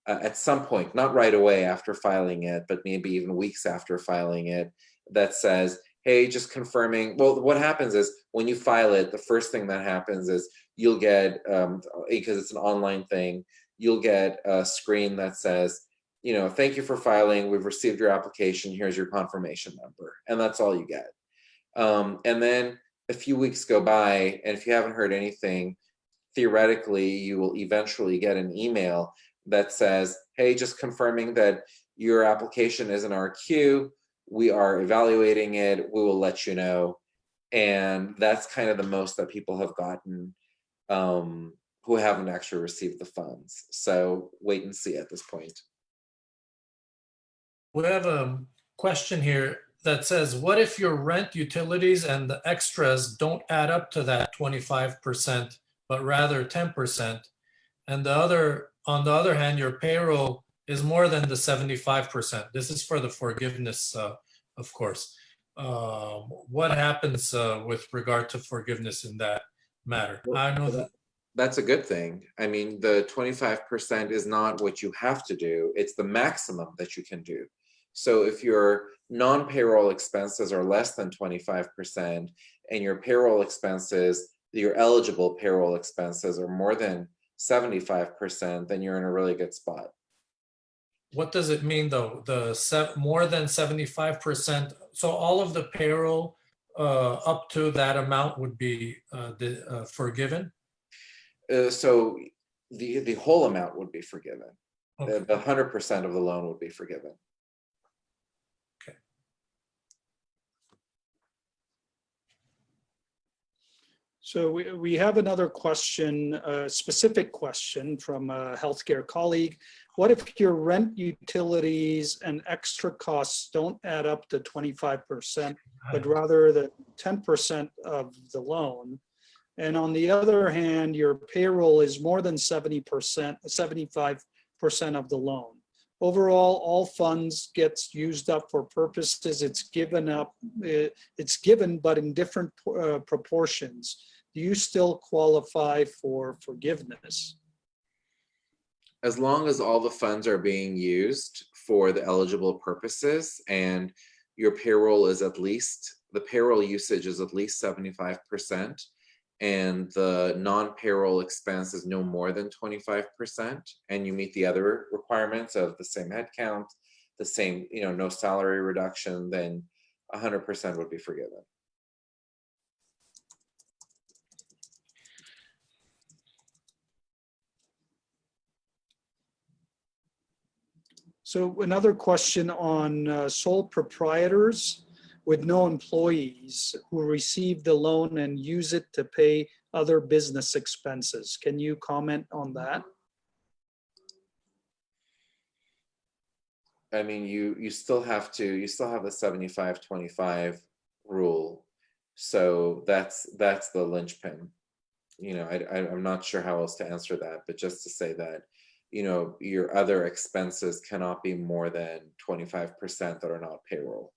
at some point, not right away after filing it, but maybe even weeks after filing it, that says, hey, just confirming. Well, what happens is when you file it, the first thing that happens is you'll get, because it's an online thing, you'll get a screen that says, you know, thank you for filing. We've received your application. Here's your confirmation number. And that's all you get. And then a few weeks go by, and if you haven't heard anything, theoretically, you will eventually get an email that says, hey, just confirming that your application is in our queue. We are evaluating it. We will let you know. And that's kind of the most that people have gotten who haven't actually received the funds. So wait and see at this point. We have a question here that says, what if your rent, utilities, and the extras don't add up to that 25% but rather 10%. And on the other hand, your payroll is more than the 75%. This is for the forgiveness, of course. What happens with regard to forgiveness in that matter? I know that. That's a good thing. I mean, the 25% is not what you have to do. It's the maximum that you can do. So if your non-payroll expenses are less than 25% and your payroll expenses, your eligible payroll expenses are more than 75%, then you're in a really good spot. What does it mean though? More than 75%. So all of the payroll up to that amount would be forgiven? So the whole amount would be forgiven. Okay. The 100% of the loan would be forgiven. Okay. So we have another question, a specific question from a healthcare colleague. What if your rent, utilities, and extra costs don't add up to 25%, but rather the 10% of the loan? And on the other hand, your payroll is more than 75% of the loan. Overall, all funds gets used up for purposes it's given, but in different proportions. Do you still qualify for forgiveness? As long as all the funds are being used for the eligible purposes and your payroll is the payroll usage is at least 75%, and the non-payroll expense is no more than 25%, and you meet the other requirements of the same headcount, the same, no salary reduction, then 100% would be forgiven. So another question on sole proprietors with no employees who receive the loan and use it to pay other business expenses. Can you comment on that? I mean, you still have the 75-25 rule. So that's the linchpin. I'm not sure how else to answer that, but just to say that, your other expenses cannot be more than 25% that are not payroll.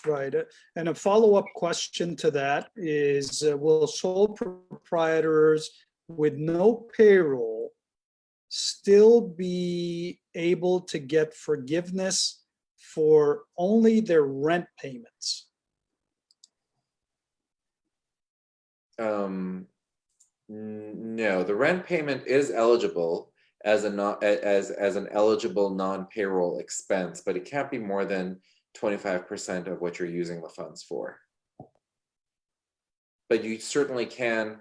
Right. And a follow-up question to that is, will sole proprietors with no payroll still be able to get forgiveness for only their rent payments? No, the rent payment is eligible as an eligible non-payroll expense, but it can't be more than 25% of what you're using the funds for. But you certainly can,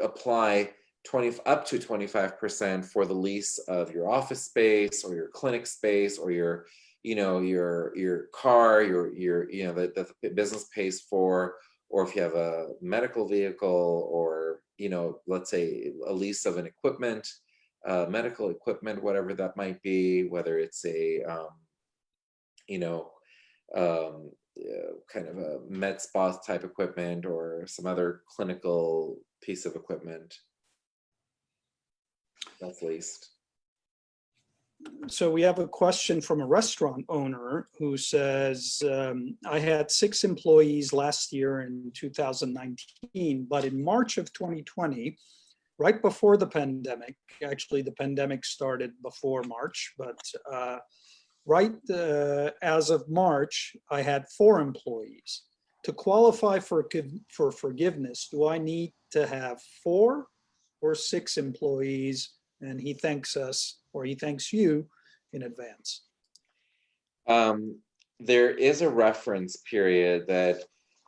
apply up to 25% for the lease of your office space or your clinic space or your car, that the business pays for, or if you have a medical vehicle or, let's say a lease of an equipment, medical equipment, whatever that might be, whether it's a, kind of a med spa type equipment or some other clinical piece of equipment that's leased. So we have a question from a restaurant owner who says, I had 6 employees last year in 2019, but in March of 2020, right before the pandemic, actually the pandemic started before March, but as of March, I had 4 employees. To qualify for forgiveness, do I need to have 4 or 6 employees? And he thanks us, or he thanks you in advance. There is a reference period that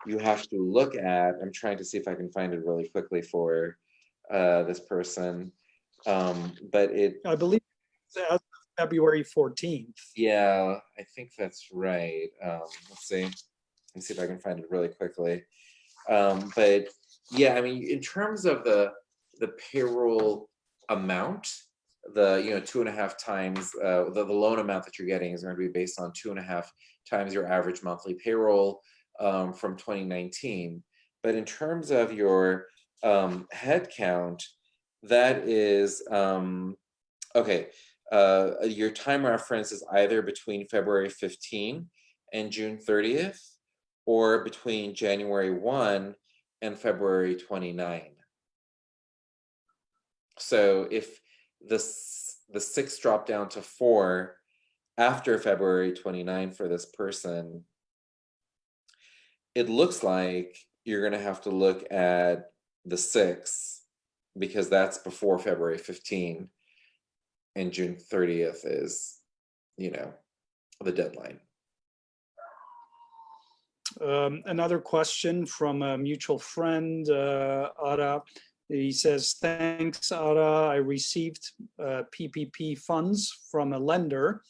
you have to look at. I'm trying to see if I can find it really quickly for this person. But I believe it's as of February 14th. Yeah, I think that's right. Let's see if I can find it really quickly. But yeah, I mean, in terms of the payroll amount, the 2.5 times the loan amount that you're getting is going to be based on 2.5 times your average monthly payroll from 2019. But in terms of your head count, that is okay. Your time reference is either between February 15 and June 30th, or between January 1 and February 29. So if the 6 drop down to 4 after February 29 for this person, it looks like you're going to have to look at the 6, because that's before February 15, and June 30th is, the deadline. Another question from a mutual friend, Ara. He says, thanks, Ara. I received PPP funds from a lender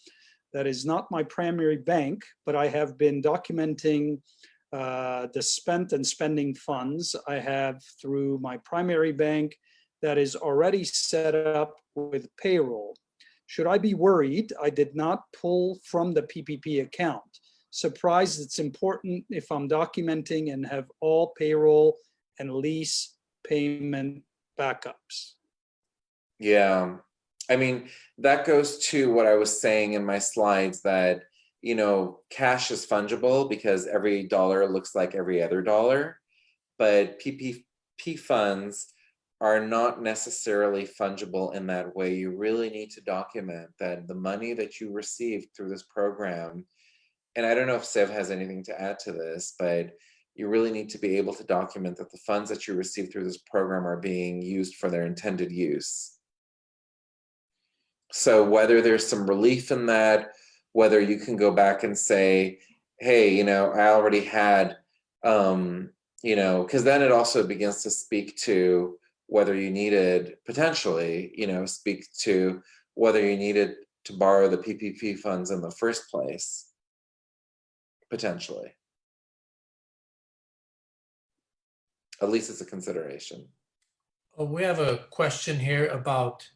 that is not my primary bank, but I have been documenting the spent and spending funds I have through my primary bank that is already set up with Payroll. Should I be worried I did not pull from the PPP account? Surprised it's important if I'm documenting and have all payroll and lease payment backups. Yeah, I mean, that goes to what I was saying in my slides, that cash is fungible because every dollar looks like every other dollar, but PPP funds are not necessarily fungible in that way. You really need to document that the money that you received through this program, and I don't know if Sev has anything to add to this, but you really need to be able to document that the funds that you receive through this program are being used for their intended use. So whether there's some relief in that, whether you can go back and say, hey, I already had, because then it also begins to speak to whether you needed, potentially, speak to whether you needed to borrow the PPP funds in the first place, potentially. At least it's a consideration. We have a question here about,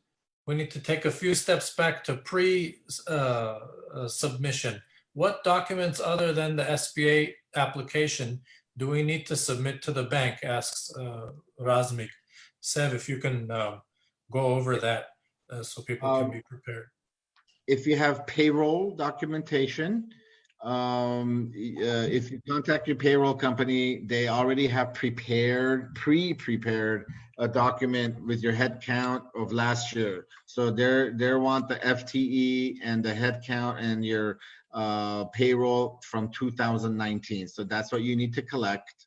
we need to take a few steps back to pre-submission. What documents other than the SBA application do we need to submit to the bank, asks Razmik. Sev, if you can go over that so people can be prepared. If you have payroll documentation, if you contact your payroll company, they already have pre-prepared a document with your head count of last year. So they want the FTE and the head count and your payroll from 2019. So that's what you need to collect.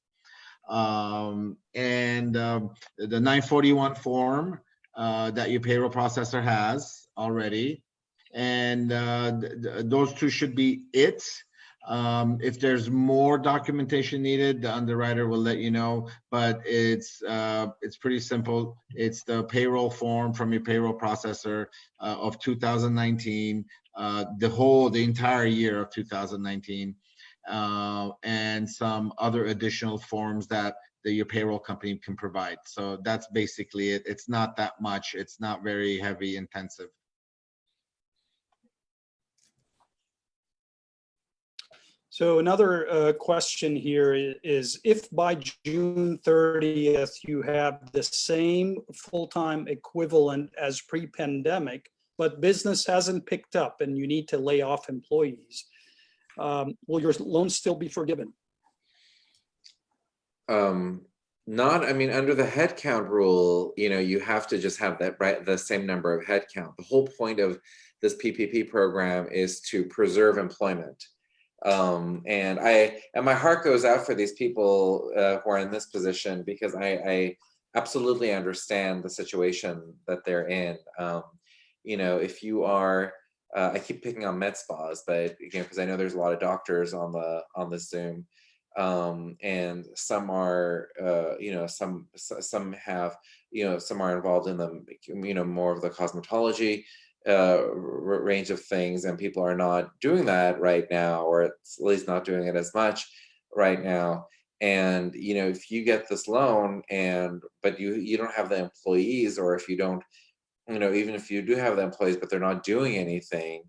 The 941 form that your payroll processor has already. And those two should be it. If there's more documentation needed, the underwriter will let you know, but it's pretty simple. It's the payroll form from your payroll processor of 2019, the entire year of 2019, and some other additional forms that your payroll company can provide. So that's basically it. It's not that much. It's not very heavy intensive. So another question here is, if by June 30th you have the same full-time equivalent as pre-pandemic, but business hasn't picked up and you need to lay off employees, will your loan still be forgiven? Under the headcount rule, you have to just have the same number of headcount. The whole point of this PPP program is to preserve employment. And my heart goes out for these people who are in this position, because I absolutely understand the situation that they're in. If you are, I keep picking on med spas, but because I know there's a lot of doctors on the Zoom, and some are, some have, some are involved in the, more of the cosmetology range of things, and people are not doing that right now, or at least not doing it as much right now. And if you get this loan but you don't have the employees, or if you don't even if you do have the employees, but they're not doing anything,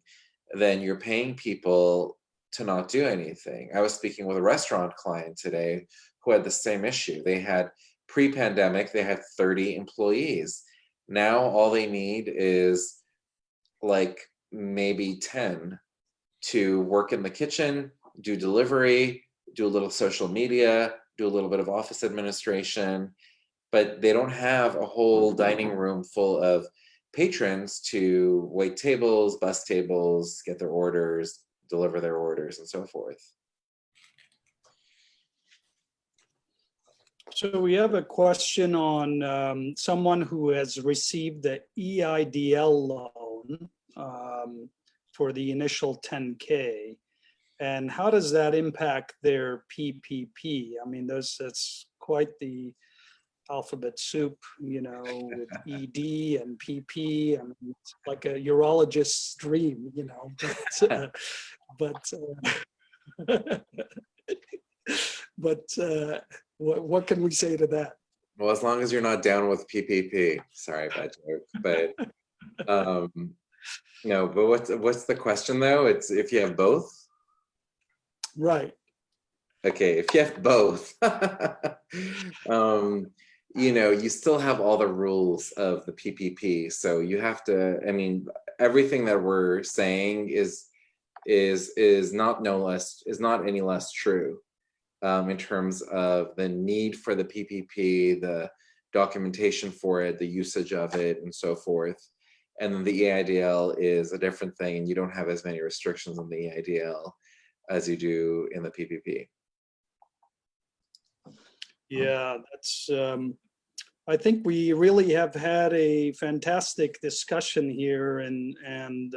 then you're paying people to not do anything. I was speaking with a restaurant client today who had the same issue. They had pre-pandemic, they had 30 employees. Now all they need is like maybe 10 to work in the kitchen, do delivery, do a little social media, do a little bit of office administration, but they don't have a whole dining room full of patrons to wait tables, bus tables, get their orders, deliver their orders, and so forth. So we have a question on someone who has received the EIDL loan for the initial 10K. And how does that impact their PPP? I mean, that's quite the alphabet soup, with ED and PP. I mean, it's like a urologist's dream, but what can we say to that? Well, as long as you're not down with PPP. Sorry, bad joke. But no. But what's the question though? It's if you have both. Right. Okay, if you have both, you still have all the rules of the PPP. So you have to. I mean, everything that we're saying is not any less true. In terms of the need for the PPP, the documentation for it, the usage of it, and so forth. And then the EIDL is a different thing, and you don't have as many restrictions on the EIDL as you do in the PPP. Yeah, that's. I think we really have had a fantastic discussion here, and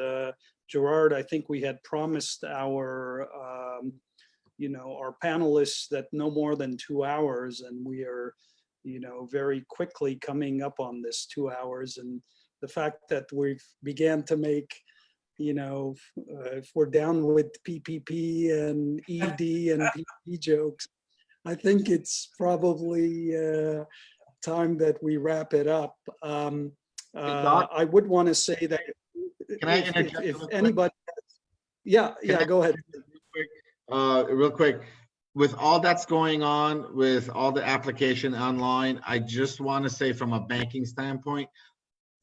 Gerard, I think we had promised our our panelists that no more than 2 hours, and we are, very quickly coming up on this 2 hours. And the fact that we've began to make, if we're down with PPP and ED and PPP jokes, I think it's probably time that we wrap it up. I would want to say that Can I interject if real quick? anybody, go ahead. Real quick, with all that's going on, with all the application online, I just want to say from a banking standpoint,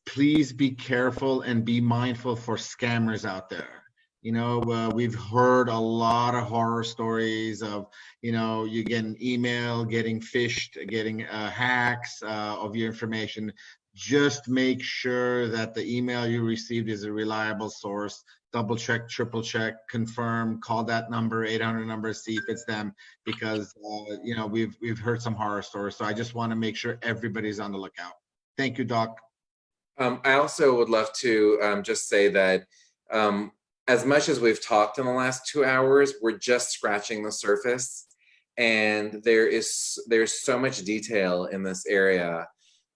please be careful and be mindful for scammers out there. We've heard a lot of horror stories of, you get an email, getting phished, getting hacks of your information. Just make sure that the email you received is a reliable source. Double check, triple check, confirm, call that number, 800 number, see if it's them, because we've heard some horror stories. So I just want to make sure everybody's on the lookout. Thank you, Doc. I also would love to just say that as much as we've talked in the last 2 hours, we're just scratching the surface, and there's so much detail in this area,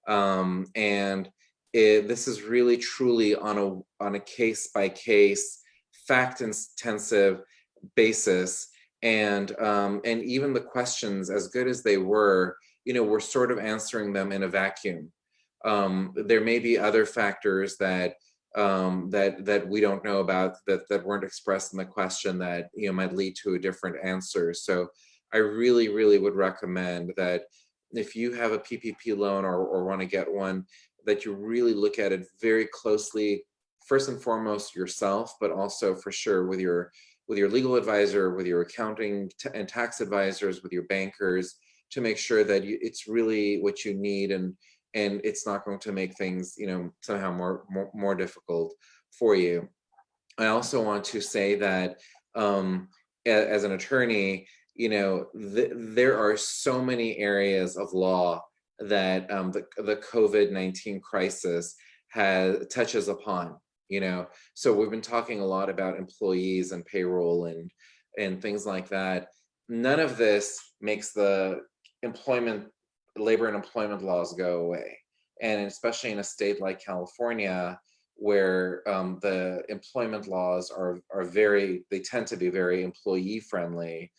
and this is really truly on a case by case, fact intensive basis, and even the questions, as good as they were, we're sort of answering them in a vacuum. There may be other factors that we don't know about that weren't expressed in the question that might lead to a different answer. So I really, really would recommend that if you have a PPP loan or want to get one, that you really look at it very closely, first and foremost yourself, but also for sure with your legal advisor, with your accounting and tax advisors, with your bankers, to make sure that it's really what you need, and it's not going to make things somehow more difficult for you. I also want to say that as an attorney, there are so many areas of law that the COVID-19 crisis touches upon. So we've been talking a lot about employees and payroll and things like that. None of this makes the labor and employment laws go away, and especially in a state like California, where the employment laws they tend to be very employee friendly.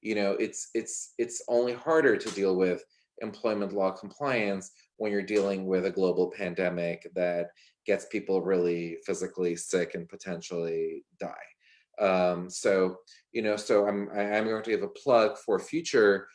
It's only harder to deal with employment law compliance when you're dealing with a global pandemic that gets people really physically sick and potentially die. So I'm going to give a plug for future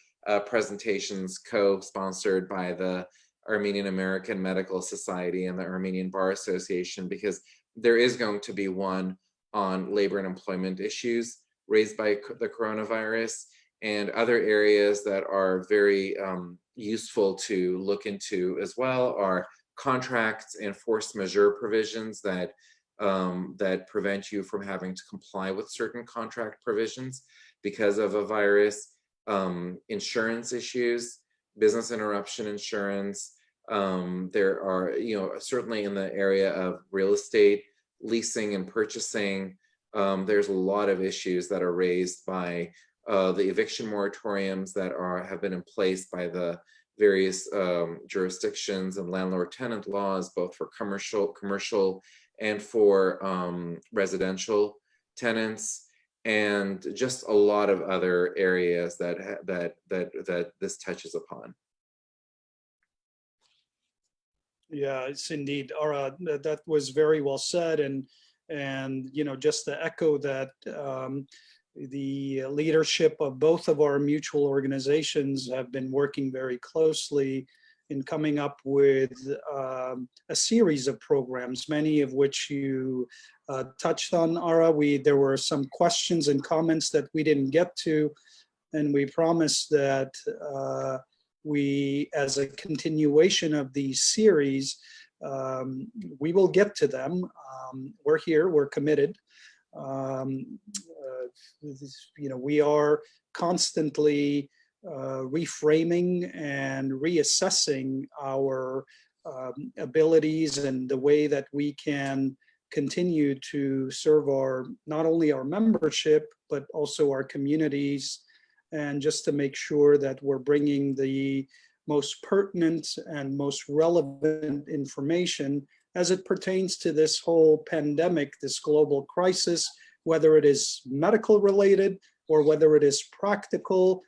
presentations co-sponsored by the Armenian American Medical Society and the Armenian Bar Association, because there is going to be one on labor and employment issues raised by the coronavirus, and other areas that are very useful to look into as well are contracts and force majeure provisions that prevent you from having to comply with certain contract provisions because of a virus, insurance issues, business interruption insurance. There are, certainly in the area of real estate, leasing and purchasing, there's a lot of issues that are raised by the eviction moratoriums that have been in place by the various jurisdictions and landlord-tenant laws, both for commercial and for residential tenants, and just a lot of other areas that this touches upon. Yeah, it's indeed. Ara, that was very well said, and just to echo that, the leadership of both of our mutual organizations have been working very closely in coming up with a series of programs, many of which you touched on, Ara. There were some questions and comments that we didn't get to, and we promised that we, as a continuation of these series, we will get to them. We're here, we're committed. We are constantly reframing and reassessing our abilities and the way that we can continue to serve not only our membership, but also our communities, and just to make sure that we're bringing the most pertinent and most relevant information as it pertains to this whole pandemic, this global crisis, whether it is medical related or whether it is practical,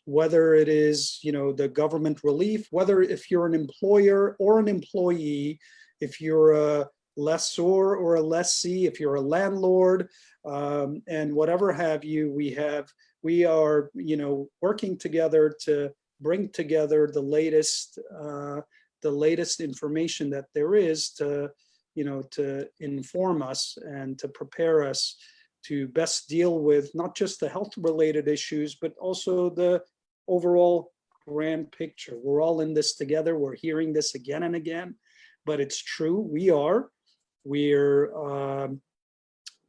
whether it is, the government relief, whether if you're an employer or an employee, if you're a lessor or a lessee, if you're a landlord, and whatever have you, we are, working together to bring together the latest information that there is to inform us and to prepare us to best deal with not just the health related issues, but also the overall grand picture. We're all in this together. We're hearing this again and again, but it's true. We're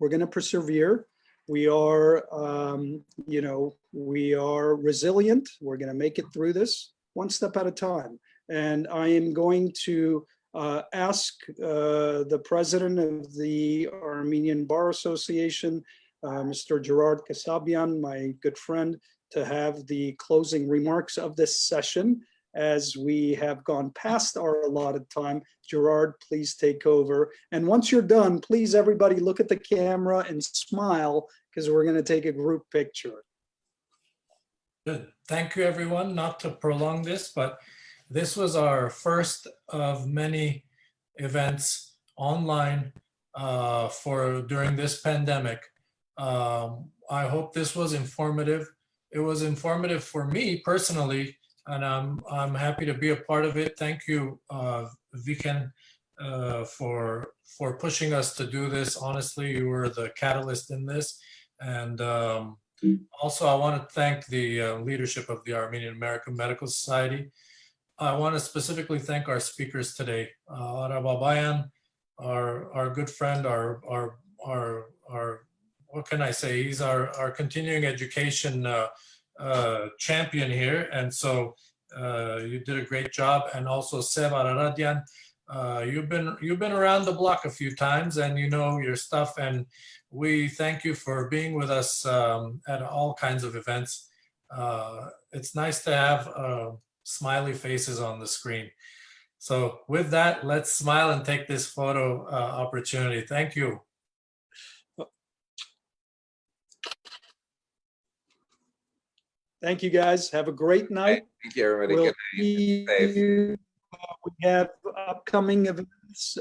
going to persevere. We are, we are resilient. We're going to make it through this one step at a time. And I am going to ask the president of the Armenian Bar Association, Mr. Gerard Kasabian, my good friend, to have the closing remarks of this session. As we have gone past our allotted time, Gerard, please take over. And once you're done, please everybody look at the camera and smile, because we're going to take a group picture. Good. Thank you, everyone. Not to prolong this, but this was our first of many events online during this pandemic. I hope this was informative. It was informative for me personally, and I'm happy to be a part of it. Thank you, Viken, for pushing us to do this. Honestly, you were the catalyst in this. And also, I want to thank the leadership of the Armenian American Medical Society. I want to specifically thank our speakers today, Babaian, our good friend, our what can I say? He's our continuing education champion here, and so you did a great job. And also Sev Araradian, you've been around the block a few times, and you know your stuff. And we thank you for being with us at all kinds of events. It's nice to have smiley faces on the screen. So with that, let's smile and take this photo opportunity. Thank you. Thank you, guys. Have a great night. Thank you, everybody. We'll Good night. see Safe. you We have upcoming events.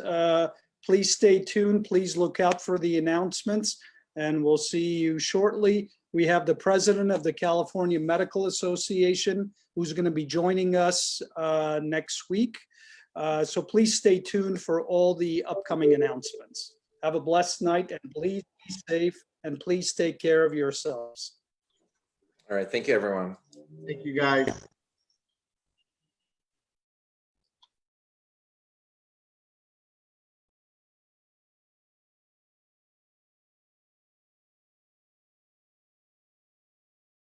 Please stay tuned. Please look out for the announcements, and we'll see you shortly. We have the president of the California Medical Association who's going to be joining us next week. So please stay tuned for all the upcoming announcements. Have a blessed night, and please be safe, and please take care of yourselves. All right, thank you, everyone. Thank you, guys.